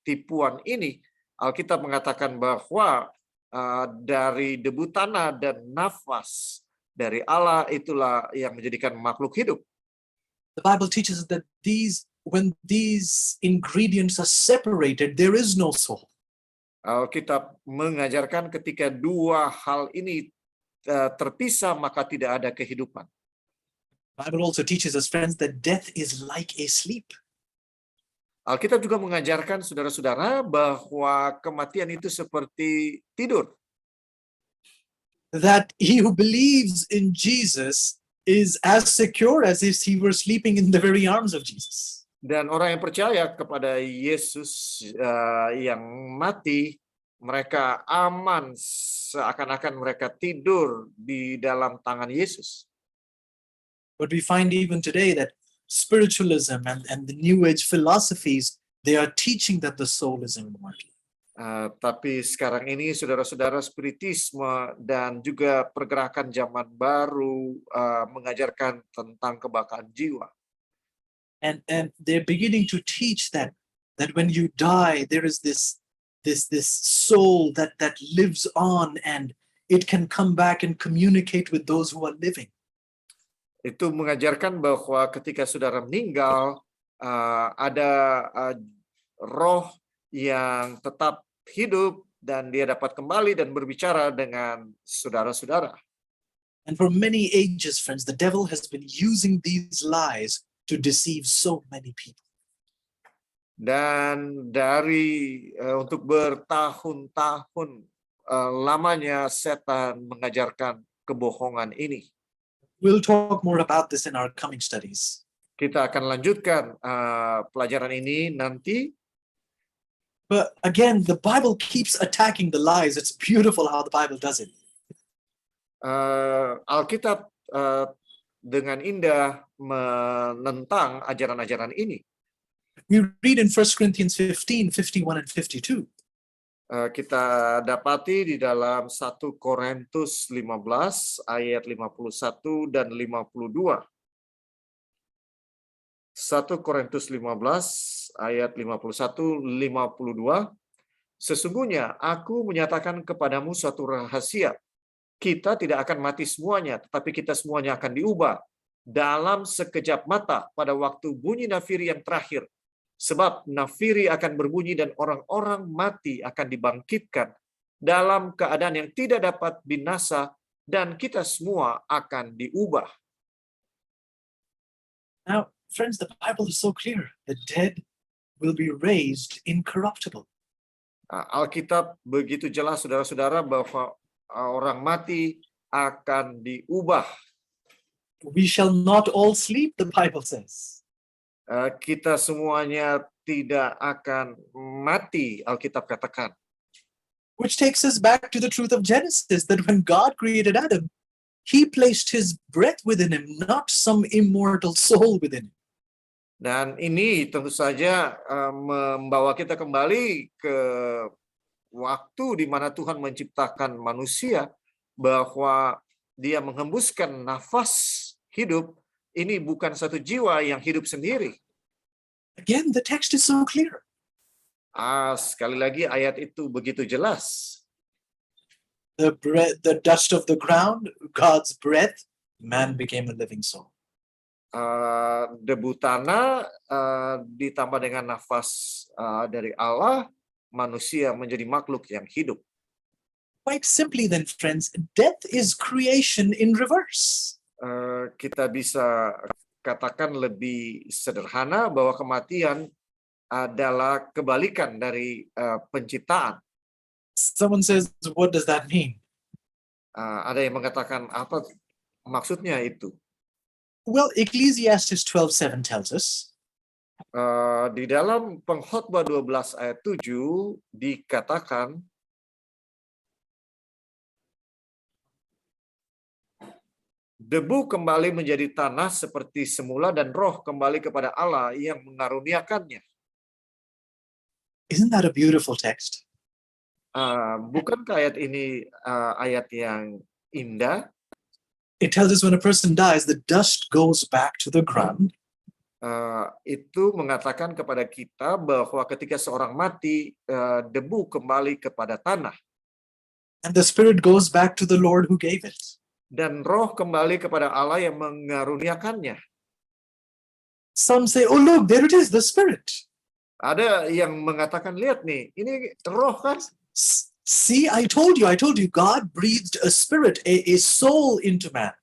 tipuan ini. Alkitab mengatakan bahwa dari debu tanah dan nafas dari Allah itulah yang menjadikan makhluk hidup. The Bible teaches us that when these ingredients are separated, there is no soul. Alkitab mengajarkan ketika dua hal ini terpisah maka tidak ada kehidupan. The Bible also teaches us, friends, that death is like a sleep. Alkitab juga mengajarkan saudara-saudara bahwa kematian itu seperti tidur. That he who believes in Jesus is as secure as if he were sleeping in the very arms of Jesus. Dan orang yang percaya kepada Yesus yang mati, mereka aman seakan-akan mereka tidur di dalam tangan Yesus. But we find even today that spiritualism and the New Age philosophies, they are teaching that the soul is immortal. Tapi sekarang ini saudara-saudara, spiritisme dan juga pergerakan zaman baru mengajarkan tentang kebakaan jiwa. And they're beginning to teach that when you die, there is this soul that lives on, and it can come back and communicate with those who are living. Itu mengajarkan bahwa ketika saudara meninggal, ada roh yang tetap hidup dan dia dapat kembali dan berbicara dengan saudara-saudara. And for many ages, friends, the devil has been using these lies to deceive so many people. Dan untuk bertahun-tahun lamanya setan mengajarkan kebohongan ini. We'll talk more about this in our coming studies. Kita akan lanjutkan pelajaran ini nanti. But again, the Bible keeps attacking the lies. It's beautiful how the Bible does it. Alkitab dengan indah menentang ajaran-ajaran ini. We read in 1 Corinthians 15, 51 and 52. Kita dapati di dalam 1 Korintus 15 ayat 51 dan 52. 1 Korintus 15 ayat 51-52. Sesungguhnya aku menyatakan kepadamu suatu rahasia. Kita tidak akan mati semuanya, tetapi kita semuanya akan diubah dalam sekejap mata pada waktu bunyi nafiri yang terakhir. Sebab nafiri akan berbunyi dan orang-orang mati akan dibangkitkan dalam keadaan yang tidak dapat binasa, dan kita semua akan diubah. Now, friends, the Bible is so clear. The dead will be raised incorruptible. Alkitab begitu jelas, saudara-saudara, bahwa orang mati akan diubah. We shall not all sleep, the Bible says. Kita semuanya tidak akan mati, Alkitab katakan. Which takes us back to the truth of Genesis, that when God created Adam, he placed his breath within him, not some immortal soul within him. Dan ini tentu saja membawa kita kembali ke waktu di mana Tuhan menciptakan manusia, bahwa Dia menghembuskan nafas hidup. Ini bukan satu jiwa yang hidup sendiri. Again, the text is so clear. Sekali lagi ayat itu begitu jelas. The dust of the ground, God's breath, man became a living soul. Debu tanah ditambah dengan nafas dari Allah, manusia menjadi makhluk yang hidup. Quite simply then, friends, death is creation in reverse. Kita bisa katakan lebih sederhana bahwa kematian adalah kebalikan dari penciptaan. Someone says, what does that mean? Ada yang mengatakan apa maksudnya itu? Well, Ecclesiastes 12:7 tells us, Di dalam Pengkhotbah 12 ayat 7 dikatakan, debu kembali menjadi tanah seperti semula dan roh kembali kepada Allah yang mengaruniakannya. isn't that a beautiful text? Bukankah ayat ini ayat yang indah? It tells us when a person dies, the dust goes back to the ground, Itu mengatakan kepada kita bahwa ketika seorang mati, debu kembali kepada tanah and the spirit goes back to the Lord who gave it. dan roh kembali kepada Allah yang mengaruniakannya. Some say, oh, look, there it is, the spirit. Ada yang mengatakan, lihat nih, ini roh kan? See, I told you, God breathed a spirit, a soul into man.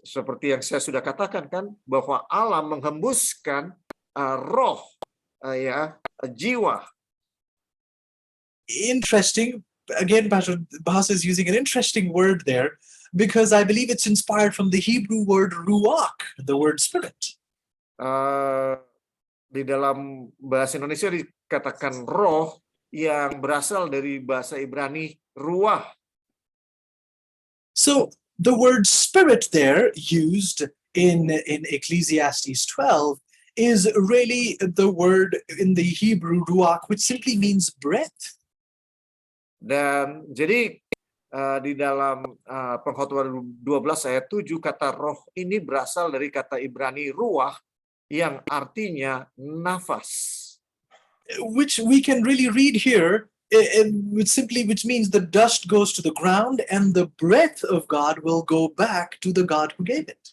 Seperti yang saya sudah katakan kan, bahwa Allah menghembuskan roh, jiwa. Interesting. Again, Pastor Bahasa is using an interesting word there because I believe it's inspired from the Hebrew word ruach, the word spirit. Di dalam bahasa Indonesia dikatakan roh yang berasal dari bahasa Ibrani ruah. So the word spirit there used in Ecclesiastes 12 is really the word in the Hebrew ruach, which simply means breath. Dan jadi di dalam Pengkhotbah 12 ayat 7 kata roh ini berasal dari kata Ibrani ruah yang artinya nafas. Which we can really read here, which means the dust goes to the ground and the breath of God will go back to the God who gave it.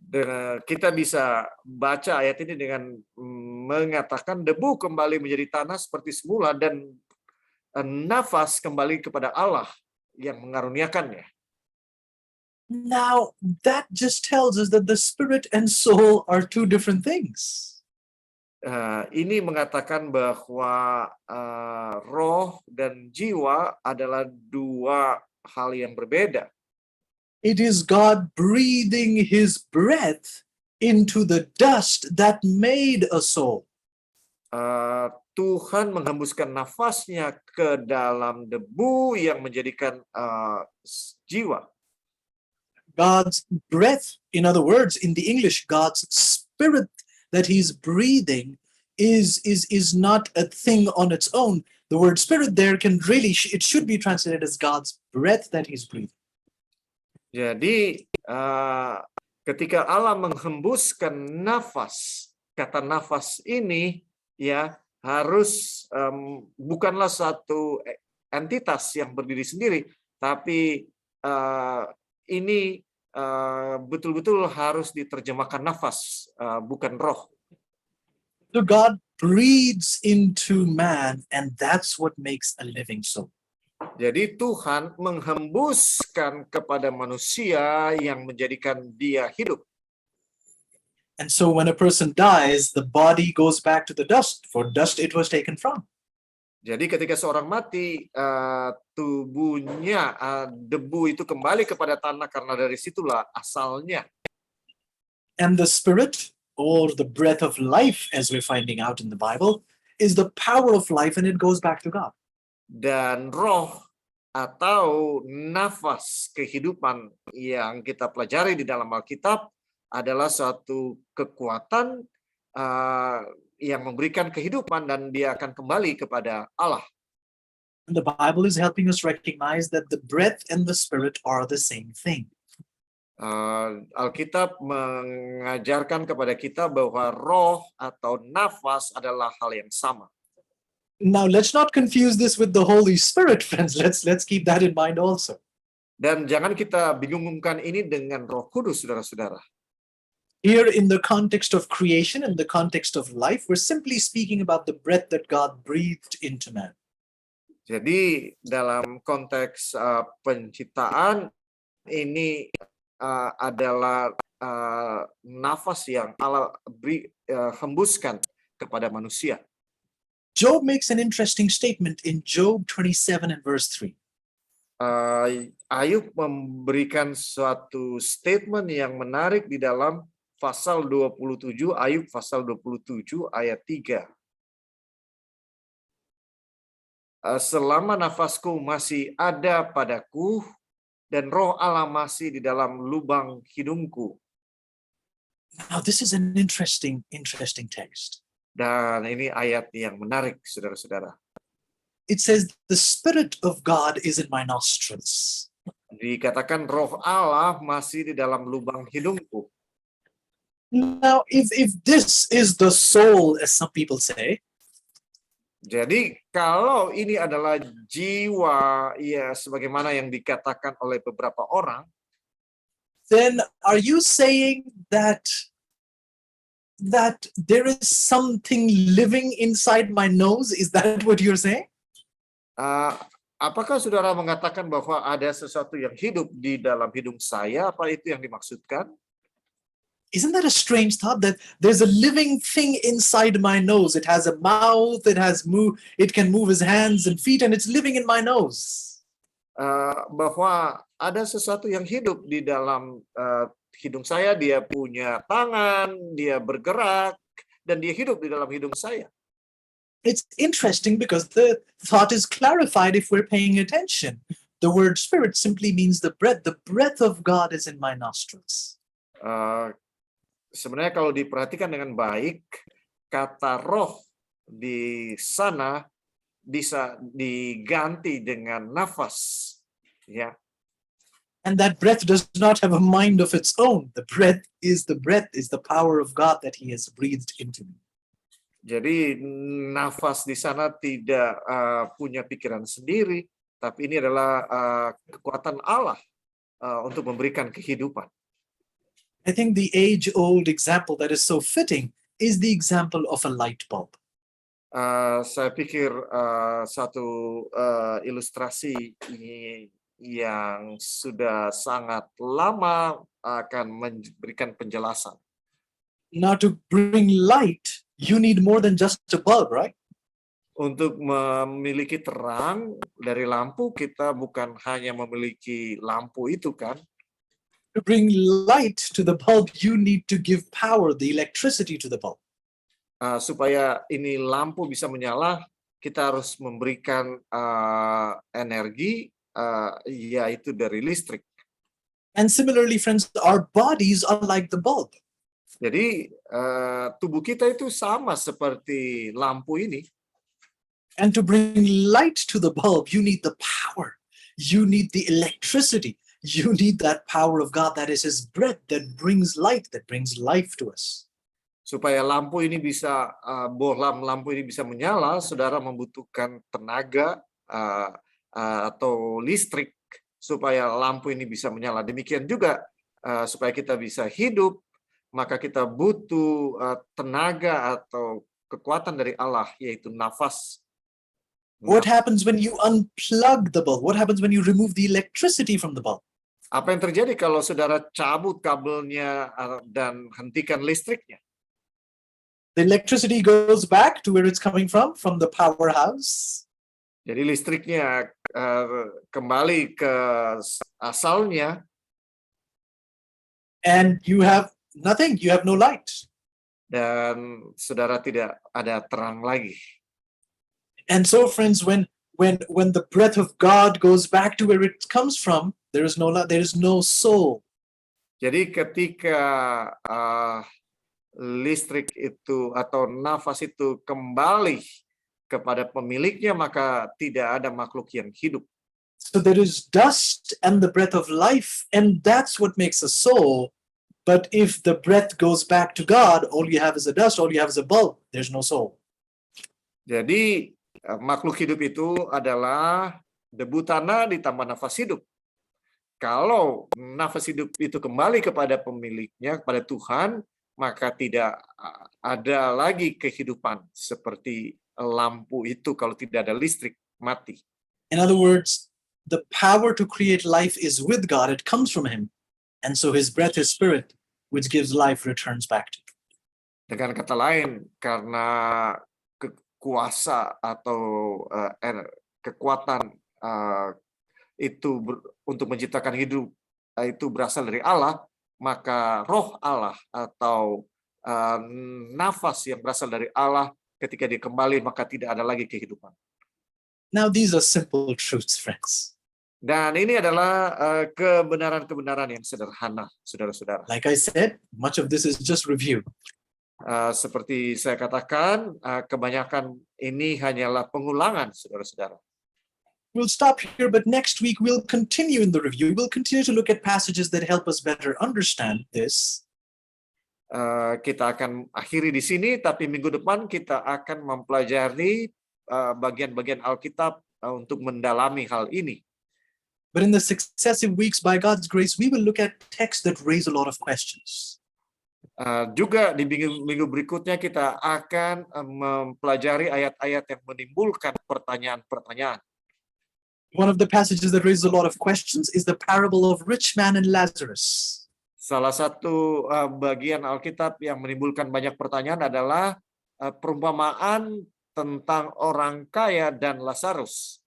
Dan kita bisa baca ayat ini dengan mengatakan debu kembali menjadi tanah seperti semula dan nafas kembali kepada Allah yang mengaruniakannya. Now, that just tells us that the spirit and soul are two different things. Ini mengatakan bahwa roh dan jiwa adalah dua hal yang berbeda. It is God breathing his breath into the dust that made a soul. Tuhan menghembuskan nafasnya ke dalam debu yang menjadikan jiwa. God's breath, in other words, in the English, God's spirit that he's breathing is not a thing on its own. The word spirit there it should be translated as God's breath that he's breathing. Jadi ketika Allah menghembuskan nafas, kata nafas ini ya harus bukanlah satu entitas yang berdiri sendiri, tapi ini betul-betul harus diterjemahkan nafas, bukan roh. So God breathes into man, and that's what makes a living soul. Jadi Tuhan menghembuskan kepada manusia yang menjadikan dia hidup. And so when a person dies, the body goes back to the dust, for dust it was taken from. Jadi ketika seorang mati, tubuhnya, debu itu kembali kepada tanah karena dari situlah asalnya. And the spirit, or the breath of life, as we're finding out in the Bible, is the power of life, and it goes back to God. Dan roh atau nafas kehidupan yang kita pelajari di dalam Alkitab adalah suatu kekuatan yang memberikan kehidupan dan dia akan kembali kepada Allah. And the Bible is helping us recognize that the breath and the spirit are the same thing. Alkitab mengajarkan kepada kita bahwa roh atau nafas adalah hal yang sama. Now, let's not confuse this with the Holy Spirit, friends. Let's keep that in mind also. Dan jangan kita bingungkan ini dengan Roh Kudus, saudara-saudara. Here, in the context of creation, in the context of life, we're simply speaking about the breath that God breathed into man. Jadi dalam konteks penciptaan ini adalah nafas yang Allah hembuskan kepada manusia. Job makes an interesting statement in Job 27 and verse 3. Ayub memberikan suatu statement yang menarik di dalam pasal 27, Ayub pasal 27 ayat 3. Selama nafasku masih ada padaku dan roh Allah masih di dalam lubang hidungku. Now, this is an interesting text. Dan ini ayat yang menarik, saudara-saudara. It says, the Spirit of God is in my nostrils. Dikatakan roh Allah masih di dalam lubang hidungku. Now, if this is the soul, as some people say, jadi kalau ini adalah jiwa, ya sebagaimana yang dikatakan oleh beberapa orang, then are you saying that there is something living inside my nose? Is that what you're saying? Apakah saudara mengatakan bahwa ada sesuatu yang hidup di dalam hidung saya? Apa itu yang dimaksudkan? Isn't that a strange thought that there's a living thing inside my nose? It has a mouth, it can move his hands and feet, and it's living in my nose. Bahwa ada sesuatu yang hidup di dalam hidung saya, dia punya tangan, dia bergerak, dan dia hidup di dalam hidung saya. It's interesting because the thought is clarified if we're paying attention. The word spirit simply means the breath. The breath of God is in my nostrils. Sebenarnya kalau diperhatikan dengan baik, kata roh di sana bisa diganti dengan nafas, ya. And that breath does not have a mind of its own. The breath is the power of God that He has breathed into me. Jadi nafas di sana tidak punya pikiran sendiri, tapi ini adalah kekuatan Allah untuk memberikan kehidupan. I think the age-old example that is so fitting is the example of a light bulb. Saya pikir satu ilustrasi yang sudah sangat lama akan memberikan penjelasan. Now, to bring light, you need more than just a bulb, right? Untuk memiliki terang dari lampu, kita bukan hanya memiliki lampu itu kan. To bring light to the bulb, you need to give power, the electricity to the bulb. Supaya ini lampu bisa menyala, kita harus memberikan energi, yaitu dari listrik. And similarly, friends, our bodies are like the bulb. Jadi tubuh kita itu sama seperti lampu ini. And to bring light to the bulb, you need the power. You need the electricity. You need that power of God that is His breath that brings light, that brings life to us. Supaya lampu ini bisa bohlam lampu ini bisa menyala, saudara membutuhkan tenaga atau listrik supaya lampu ini bisa menyala. Demikian juga supaya kita bisa hidup, maka kita butuh tenaga atau kekuatan dari Allah, yaitu nafas. What happens when you unplug the bulb? What happens when you remove the electricity from the bulb? Apa yang terjadi kalau saudara cabut kabelnya dan hentikan listriknya? The electricity goes back to where it's coming from the powerhouse. Jadi listriknya kembali ke asalnya. And you have nothing, you have no light. Dan saudara tidak ada terang lagi. And so, friends, when the breath of God goes back to where it comes from, there is no soul. Jadi ketika listrik itu atau nafas itu kembali kepada pemiliknya, maka tidak ada makhluk yang hidup. So there is dust and the breath of life, and that's what makes a soul. But if the breath goes back to God, all you have is a dust, all you have is a bulb. There's no soul. Jadi makhluk hidup itu adalah debu tanah ditambah nafas hidup. Kalau nafas hidup itu kembali kepada pemiliknya, kepada Tuhan, maka tidak ada lagi kehidupan seperti lampu itu kalau tidak ada listrik, mati. In other words, the power to create life is with God. It comes from Him. And so His breath, His spirit, which gives life, returns back to Him. Dengan kata lain, karena kuasa atau kekuatan itu untuk menciptakan hidup itu berasal dari Allah, maka roh Allah atau nafas yang berasal dari Allah ketika dia kembali maka tidak ada lagi kehidupan. Now these are simple truths, friends. Dan ini adalah kebenaran-kebenaran yang sederhana, saudara-saudara. Like I said, much of this is just review. Seperti saya katakan, kebanyakan ini hanyalah pengulangan, saudara-saudara. We'll stop here, but next week we'll continue in the review. We'll continue to look at passages that help us better understand this. Kita akan akhiri di sini, tapi minggu depan kita akan mempelajari bagian-bagian Alkitab untuk mendalami hal ini. But in the successive weeks, by God's grace, we will look at texts that raise a lot of questions. Juga di minggu berikutnya kita akan mempelajari ayat-ayat yang menimbulkan pertanyaan-pertanyaan. One of the passages that raises a lot of questions is the parable of rich man and Lazarus. Salah satu bagian Alkitab yang menimbulkan banyak pertanyaan adalah perumpamaan tentang orang kaya dan Lazarus.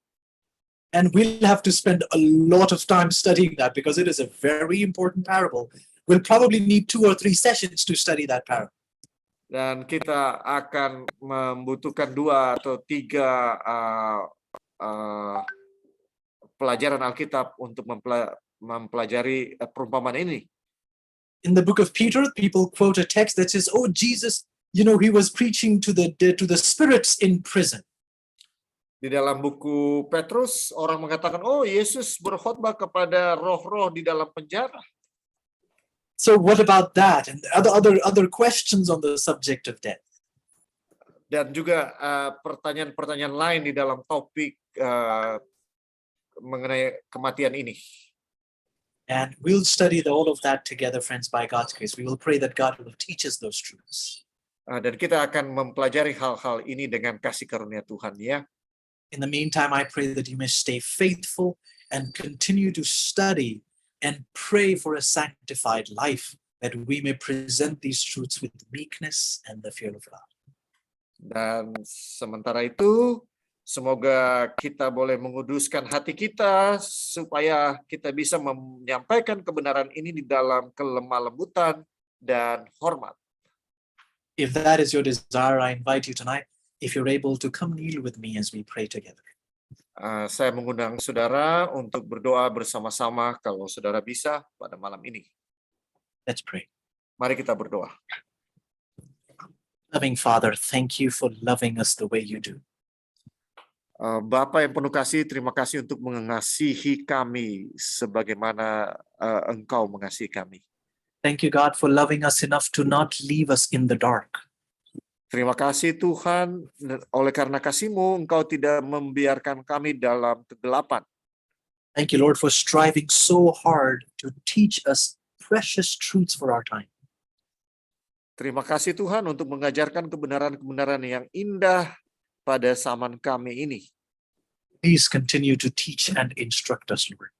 And we'll have to spend a lot of time studying that because it is a very important parable. We'll probably need 2 or 3 sessions to study that parable. Dan kita akan membutuhkan 2 atau 3 pelajaran Alkitab untuk mempelajari perumpamaan ini. In the book of Peter, people quote a text that says, "Oh, Jesus, he was preaching to the spirits in prison." Di dalam buku Petrus, orang mengatakan, oh Yesus berkhotbah kepada roh-roh di dalam penjara. So what about that? And other questions on the subject of death. Dan juga pertanyaan-pertanyaan lain di dalam topik mengenai kematian ini. And we'll study all of that together, friends, by God's grace. We will pray that God will teach us those truths. Dan kita akan mempelajari hal-hal ini dengan kasih karunia Tuhan, ya. In the meantime, I pray that you may stay faithful and continue to study and pray for a sanctified life, that we may present these truths with meekness and the fear of God. Dan sementara itu, semoga kita boleh menguduskan hati kita supaya kita bisa menyampaikan kebenaran ini di dalam kelemah lembutan dan hormat. If that is your desire, I invite you tonight, if you're able, to come kneel with me as we pray together. Saya mengundang saudara untuk berdoa bersama-sama kalau saudara bisa pada malam ini. Let's pray. Mari kita berdoa. Loving Father, thank you for loving us the way you do. Bapa yang penuh kasih, terima kasih untuk mengasihi kami sebagaimana Engkau mengasihi kami. Thank you, God, for loving us enough to not leave us in the dark. Terima kasih Tuhan, oleh karena kasih-Mu, Engkau tidak membiarkan kami dalam kegelapan. Thank you, Lord, for striving so hard to teach us precious truths for our time. Terima kasih Tuhan untuk mengajarkan kebenaran-kebenaran yang indah pada zaman kami ini. Please continue to teach and instruct us, Lord.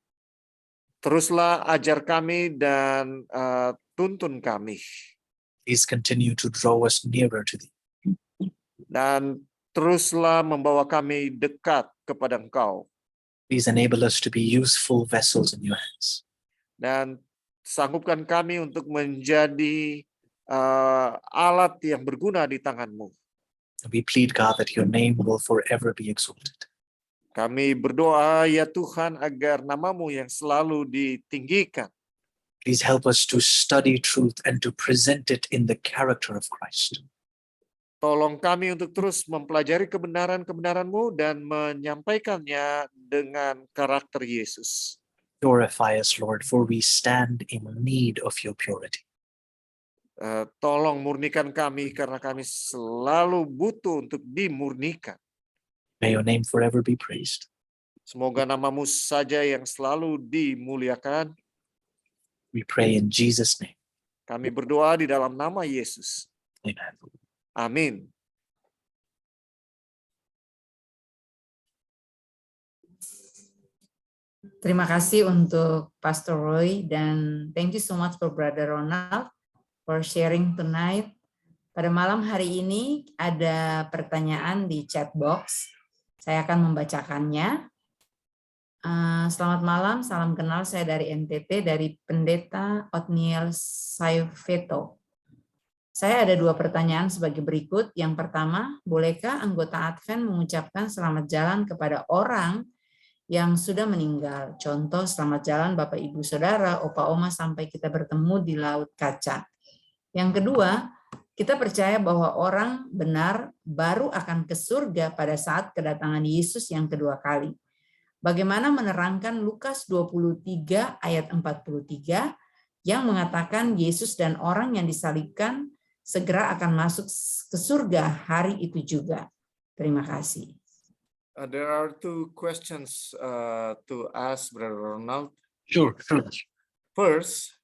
Teruslah ajar kami dan tuntun kami. Please continue to draw us nearer to Thee. Dan teruslah membawa kami dekat kepada Engkau. Please enable us to be useful vessels in your hands. Dan sanggupkan kami untuk menjadi alat yang berguna di tangan-Mu. We plead, God, that your name will forever be exalted. Kami berdoa ya Tuhan agar nama-Mu yang selalu ditinggikan. Please help us to study truth and to present it in the character of Christ. Tolong kami untuk terus mempelajari kebenaran-kebenaran-Mu dan menyampaikannya dengan karakter Yesus. Purify us, Lord, for we stand in need of your purity. Tolong murnikan kami karena kami selalu butuh untuk dimurnikan. May your name forever be praised. Semoga nama-Mu saja yang selalu dimuliakan. We pray in Jesus' name. Kami berdoa di dalam nama Yesus. Amen. Amin. Terima kasih untuk Pastor Roy dan thank you so much for Brother Ronald for sharing tonight. Pada malam hari ini ada pertanyaan di chat box. Saya akan membacakannya. Selamat malam, salam kenal, saya dari NTT, dari Pendeta Otniel Saifeto. Saya ada 2 pertanyaan sebagai berikut. Yang pertama, bolehkah anggota Advent mengucapkan selamat jalan kepada orang yang sudah meninggal? Contoh, selamat jalan Bapak Ibu Saudara, Opa Oma sampai kita bertemu di Laut Kaca. Yang kedua, kita percaya bahwa orang benar baru akan ke surga pada saat kedatangan Yesus yang kedua kali. Bagaimana menerangkan Lukas 23 ayat 43 yang mengatakan Yesus dan orang yang disalibkan segera akan masuk ke surga hari itu juga. Terima kasih. There are 2 questions to ask Brother Ronald. Sure. First,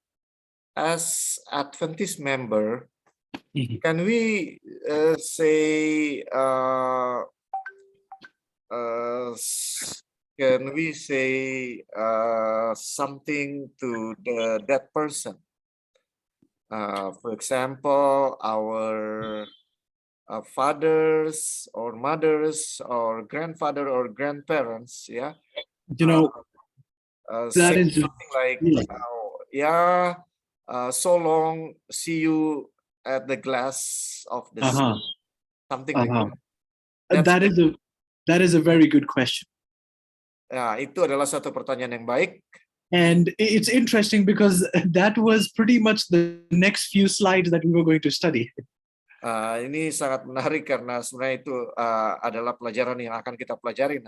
as Adventist member, can we say something to that person? For example, our fathers or mothers or grandfather or grandparents, yeah. That say is something like, so long, see you at the glass of the sea, something like that. That is a very good question. Ya, itu adalah satu pertanyaan yang baik. And it's interesting because that was pretty much the next few slides that we were going to study. Ini sangat menarik karena sebenarnya itu adalah pelajaran yang akan kita pelajari.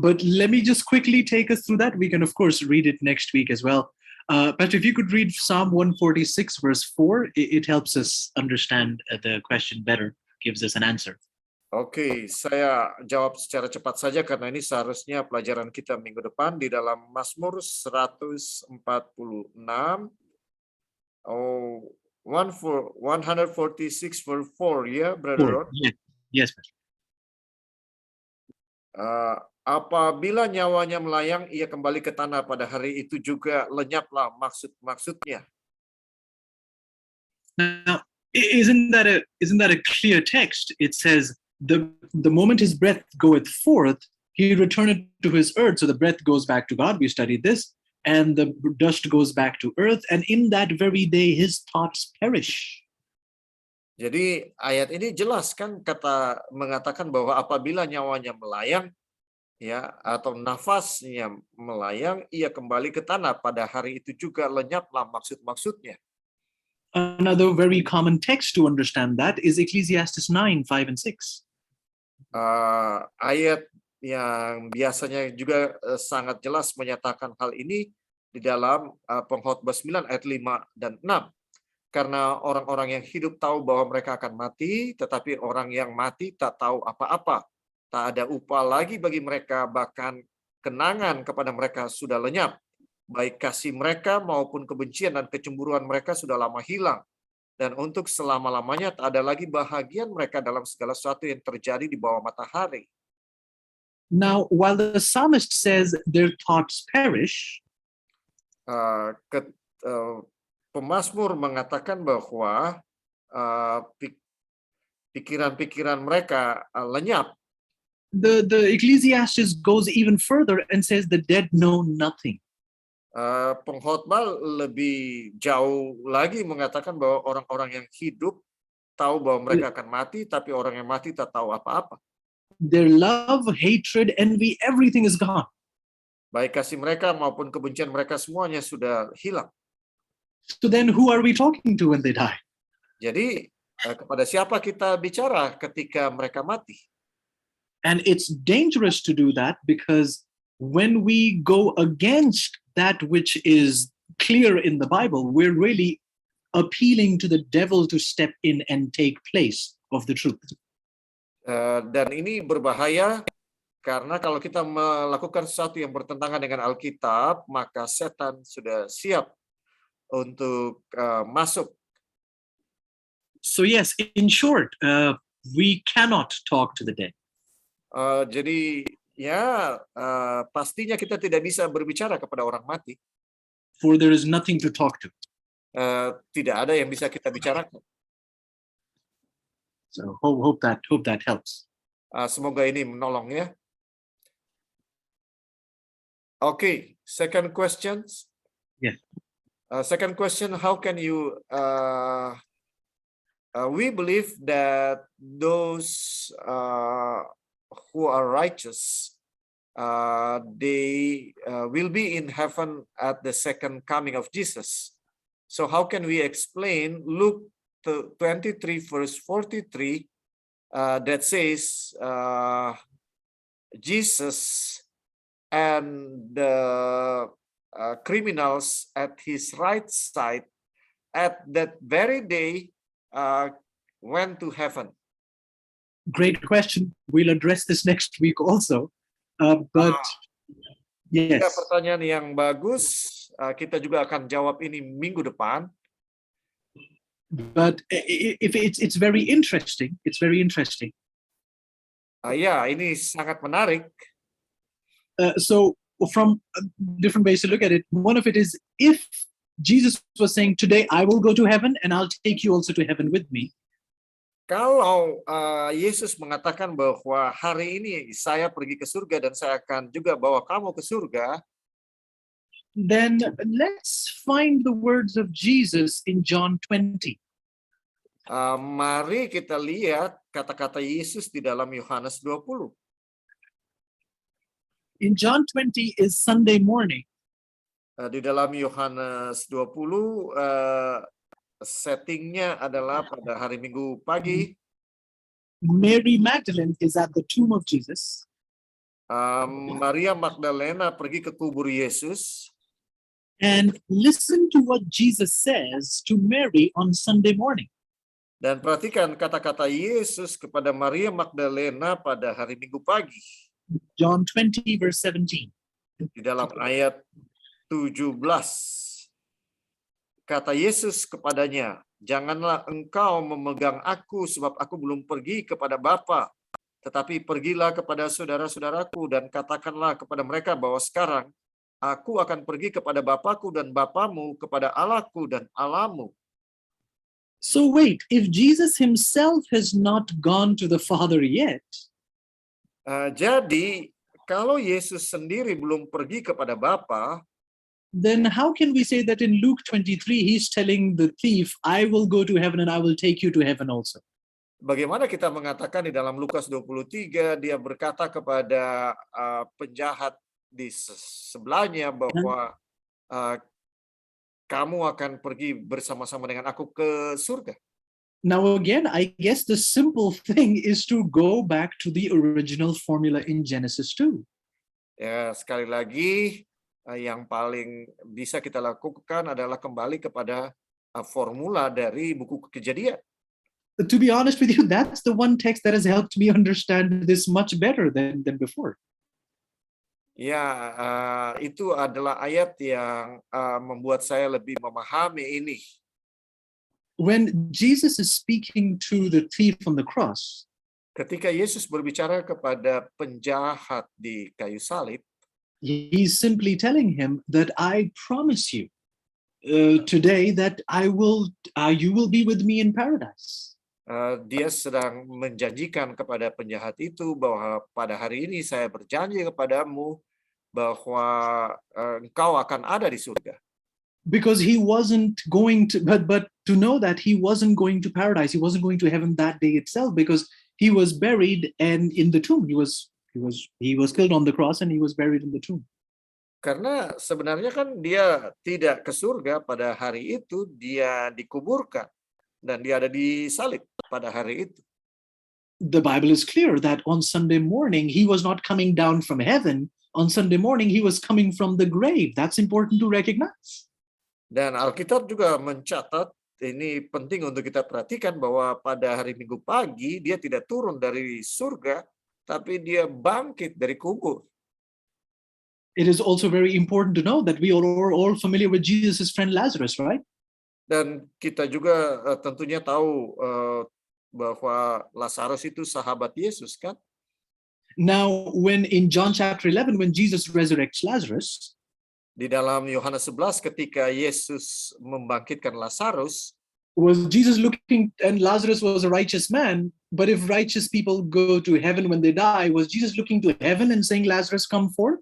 But let me just quickly take us through that. We can, of course, read it next week as well. Pastor, if you could read Psalm 146, verse 4, it helps us understand the question better, gives us an answer. Oke, saya jawab secara cepat saja karena ini seharusnya pelajaran kita minggu depan di dalam Mazmur 146. 146 verse 4, ya, Brother Ron? Yes. Apabila nyawanya melayang, ia kembali ke tanah, pada hari itu juga lenyaplah maksudnya. Now, isn't that a clear text? It says, the moment his breath goeth forth, he returneth to his earth. So the breath goes back to God. We studied this. And the dust goes back to earth. And in that very day, his thoughts perish. Jadi ayat ini jelas kan mengatakan bahwa apabila nyawanya melayang, ya, atau nafasnya melayang, ia kembali ke tanah, pada hari itu juga lenyaplah maksudnya. Another very common text to understand that is Ecclesiastes 9, 5 and 6. Ayat yang biasanya juga sangat jelas menyatakan hal ini di dalam Pengkhotbah 9 ayat 5 dan 6. Karena orang-orang yang hidup tahu bahwa mereka akan mati, tetapi orang yang mati tak tahu apa-apa. Tak ada upah lagi bagi mereka, bahkan kenangan kepada mereka sudah lenyap. Baik kasih mereka maupun kebencian dan kecemburuan mereka sudah lama hilang. Dan untuk selama-lamanya tak ada lagi bahagian mereka dalam segala sesuatu yang terjadi di bawah matahari. Now, while the psalmist says their thoughts perish, pemazmur mengatakan bahwa pikiran-pikiran mereka lenyap. The Ecclesiastes goes even further and says the dead know nothing. Pengkhotbah lebih jauh lagi mengatakan bahwa orang-orang yang hidup tahu bahwa mereka akan mati, tapi orang yang mati tak tahu apa-apa. Their love, hatred, envy, everything is gone. Baik kasih mereka maupun kebencian mereka semuanya sudah hilang. So then who are we talking to when they die? Jadi kepada siapa kita bicara ketika mereka mati? And it's dangerous to do that because when we go against that which is clear in the Bible, we're really appealing to the devil to step in and take place of the truth. Dan ini berbahaya karena kalau kita melakukan sesuatu yang bertentangan dengan Alkitab, maka setan sudah siap untuk masuk. So yes, in short, we cannot talk to the dead. Jadi ya pastinya kita tidak bisa berbicara kepada orang mati. For there is nothing to talk to. Tidak ada yang bisa kita bicarakan. So hope that helps. Semoga ini menolong ya. Okay, second question. Yeah. Second question, how can you we believe that those who are righteous, they will be in heaven at the second coming of Jesus. So how can we explain Luke 23 verse 43 that says Jesus and the criminals at his right side at that very day went to heaven? Great question. We'll address this next week also. But yes. Ya, pertanyaan yang bagus. Kita juga akan jawab ini minggu depan. But if it's very interesting. It's very interesting. Ya, ini sangat menarik. So from different ways to look at it, one of it is if Jesus was saying, today I will go to heaven and I'll take you also to heaven with me. Kalau Yesus mengatakan bahwa hari ini saya pergi ke surga dan saya akan juga bawa kamu ke surga, then let's find the words of Jesus in John 20. Mari kita lihat kata-kata Yesus di dalam Yohanes 20. In John 20 is Sunday morning. Di dalam Yohanes 20 settingnya adalah pada hari Minggu pagi. Mary Magdalene is at the tomb of Jesus. Maria Magdalena pergi ke kubur Yesus. And listen to what Jesus says to Mary on Sunday morning. Dan perhatikan kata-kata Yesus kepada Maria Magdalena pada hari Minggu pagi. John 20 verse 17. Di dalam ayat 17. Kata Yesus kepadanya, "Janganlah engkau memegang aku sebab aku belum pergi kepada Bapa, tetapi pergilah kepada saudara-saudaraku dan katakanlah kepada mereka bahwa sekarang aku akan pergi kepada Bapakku dan Bapamu, kepada Allahku dan Allahmu." So wait, if Jesus himself has not gone to the Father yet, jadi kalau Yesus sendiri belum pergi kepada Bapa, then how can we say that in Luke 23 he's telling the thief, I will go to heaven and I will take you to heaven also? Bagaimana kita mengatakan di dalam Lukas 23 dia berkata kepada penjahat di sebelahnya bahwa kamu akan pergi bersama-sama dengan aku ke surga? Now again, I guess the simple thing is to go back to the original formula in Genesis 2. Ya, sekali lagi yang paling bisa kita lakukan adalah kembali kepada formula dari buku Kejadian. To be honest with you, that's the one text that has helped me understand this much better than before. Ya, itu adalah ayat yang membuat saya lebih memahami ini. When Jesus is speaking to the thief on the cross, ketika Yesus berbicara kepada penjahat di kayu salib, he's simply telling him that I promise you today that you will be with me in paradise. Dia sedang menjanjikan kepada penjahat itu bahwa pada hari ini saya berjanji kepadamu bahwa engkau akan ada di surga. Because he wasn't going to, but to know that he wasn't going to paradise, he wasn't going to heaven that day itself, because he was buried and in the tomb. He was killed on the cross and he was buried in the tomb. Karena sebenarnya kan dia tidak ke surga pada hari itu, dia dikuburkan dan dia ada di salib pada hari itu. The Bible is clear that on Sunday morning, he was not coming down from heaven. On Sunday morning, he was coming from the grave. That's important to recognize. Dan Alkitab juga mencatat, ini penting untuk kita perhatikan, bahwa pada hari Minggu pagi dia tidak turun dari surga, tapi dia bangkit dari kubur. It is also very important to know that we are all familiar with Jesus' friend Lazarus, right? Dan kita juga tentunya tahu bahwa Lazarus itu sahabat Yesus, kan? Now, when in John chapter 11, when Jesus resurrects Lazarus, Di dalam Yohanes 11 ketika Yesus membangkitkan Lazarus, was Jesus looking, and Lazarus was a righteous man, but if righteous people go to heaven when they die, was Jesus looking to heaven and saying, Lazarus, come forth?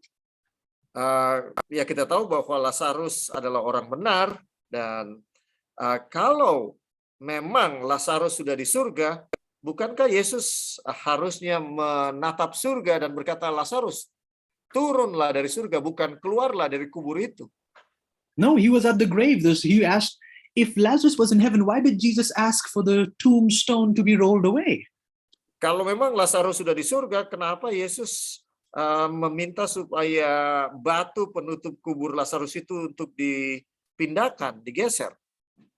ya kita tahu bahwa Lazarus adalah orang benar, dan kalau memang Lazarus sudah di surga, bukankah Yesus harusnya menatap surga dan berkata, Lazarus, turunlah dari surga, bukan keluarlah dari kubur itu. No, he was at the grave. He asked, if Lazarus was in heaven, why did Jesus ask for the tombstone to be rolled away? Kalau memang Lazarus sudah di surga, kenapa Yesus meminta supaya batu penutup kubur Lazarus itu untuk dipindahkan, digeser?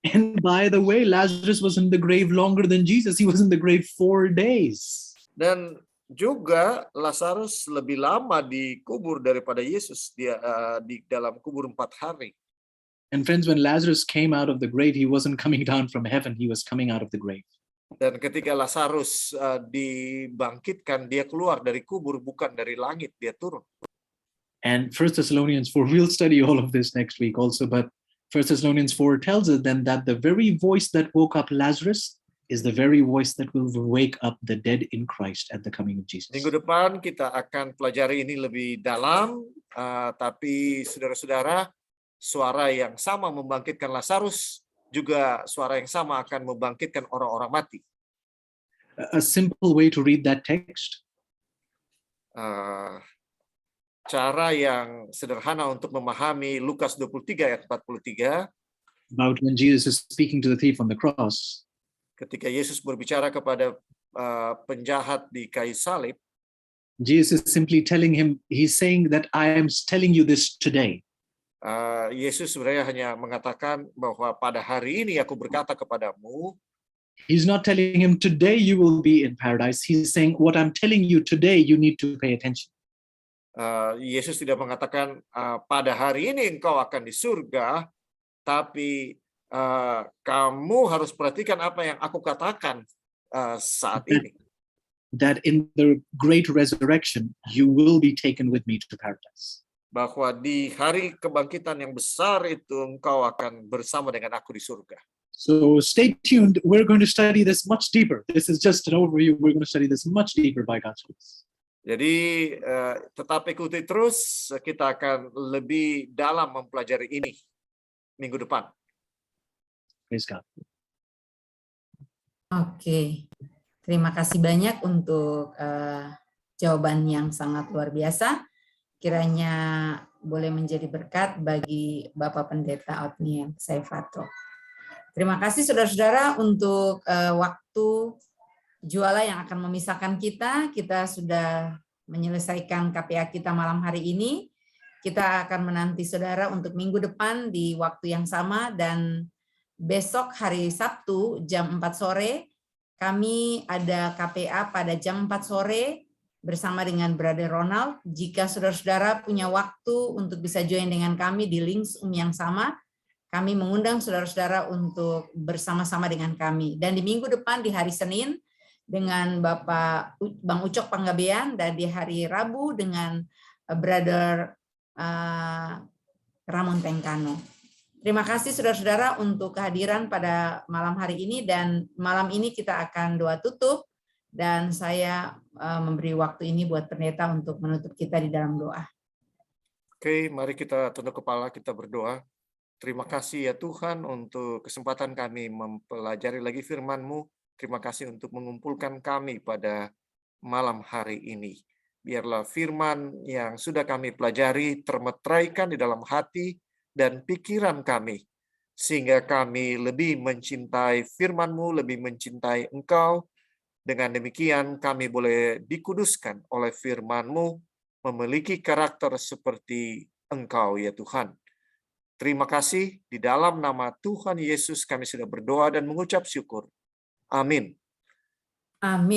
And by the way, Lazarus was in the grave longer than Jesus. He was in the grave 4 days. Dan juga Lazarus lebih lama dikubur daripada Yesus, dia di dalam kubur 4 hari. And friends, when Lazarus came out of the grave, he wasn't coming down from heaven, he was coming out of the grave. Dan ketika Lazarus dibangkitkan, dia keluar dari kubur, bukan dari langit, dia turun. And 1 Thessalonians 4, we'll study all of this next week also, but 1 Thessalonians 4 tells us then that the very voice that woke up Lazarus is the very voice that will wake up the dead in Christ at the coming of Jesus. Minggu depan kita akan pelajari ini lebih dalam, tapi saudara-saudara, suara yang sama membangkitkan Lazarus, juga suara yang sama akan membangkitkan orang-orang mati. A simple way to read that text cara yang sederhana untuk memahami Lukas 23 ayat 43, about when Jesus is speaking to the thief on the cross. Ketika Yesus berbicara kepada penjahat di kayu salib, Jesus is simply telling him, he's saying that I am telling you this today. Yesus sebenarnya hanya mengatakan bahwa pada hari ini aku berkata kepadamu. He's not telling him today you will be in paradise. He's saying what I'm telling you today you need to pay attention. Yesus tidak mengatakan pada hari ini engkau akan di surga, tapi kamu harus perhatikan apa yang aku katakan saat ini. That in the great resurrection you will be taken with me to paradise. Bahwa di hari kebangkitan yang besar itu engkau akan bersama dengan aku di surga. So stay tuned. We're going to study this much deeper. This is just an overview. We're going to study this much deeper by God's grace. Jadi tetap ikuti terus, kita akan lebih dalam mempelajari ini minggu depan. Praise God. Oke, terima kasih banyak untuk jawaban yang sangat luar biasa. Kiranya boleh menjadi berkat bagi Bapak Pendeta Otniel Saifato. Terima kasih saudara-saudara untuk waktu juala yang akan memisahkan kita. Kita sudah menyelesaikan KPA kita malam hari ini. Kita akan menanti saudara untuk minggu depan di waktu yang sama, dan besok hari Sabtu jam 4 sore kami ada KPA pada jam 4 sore bersama dengan Brother Ronald. Jika saudara-saudara punya waktu untuk bisa join dengan kami di link Zoom yang sama, kami mengundang saudara-saudara untuk bersama-sama dengan kami. Dan di minggu depan di hari Senin dengan Bapak Bang Ucok Panggabean, dan di hari Rabu dengan Brother Ramon Tengkano. Terima kasih saudara-saudara untuk kehadiran pada malam hari ini, dan malam ini kita akan doa tutup, dan saya memberi waktu ini buat pendeta untuk menutup kita di dalam doa. Oke, mari kita tunduk kepala, kita berdoa. Terima kasih ya Tuhan untuk kesempatan kami mempelajari lagi firman-Mu. Terima kasih untuk mengumpulkan kami pada malam hari ini. Biarlah firman yang sudah kami pelajari termeteraikan di dalam hati dan pikiran kami, sehingga kami lebih mencintai firman-Mu, lebih mencintai Engkau. Dengan demikian kami boleh dikuduskan oleh firman-Mu, memiliki karakter seperti Engkau ya Tuhan. Terima kasih, di dalam nama Tuhan Yesus kami sudah berdoa dan mengucap syukur. Amin. Amin.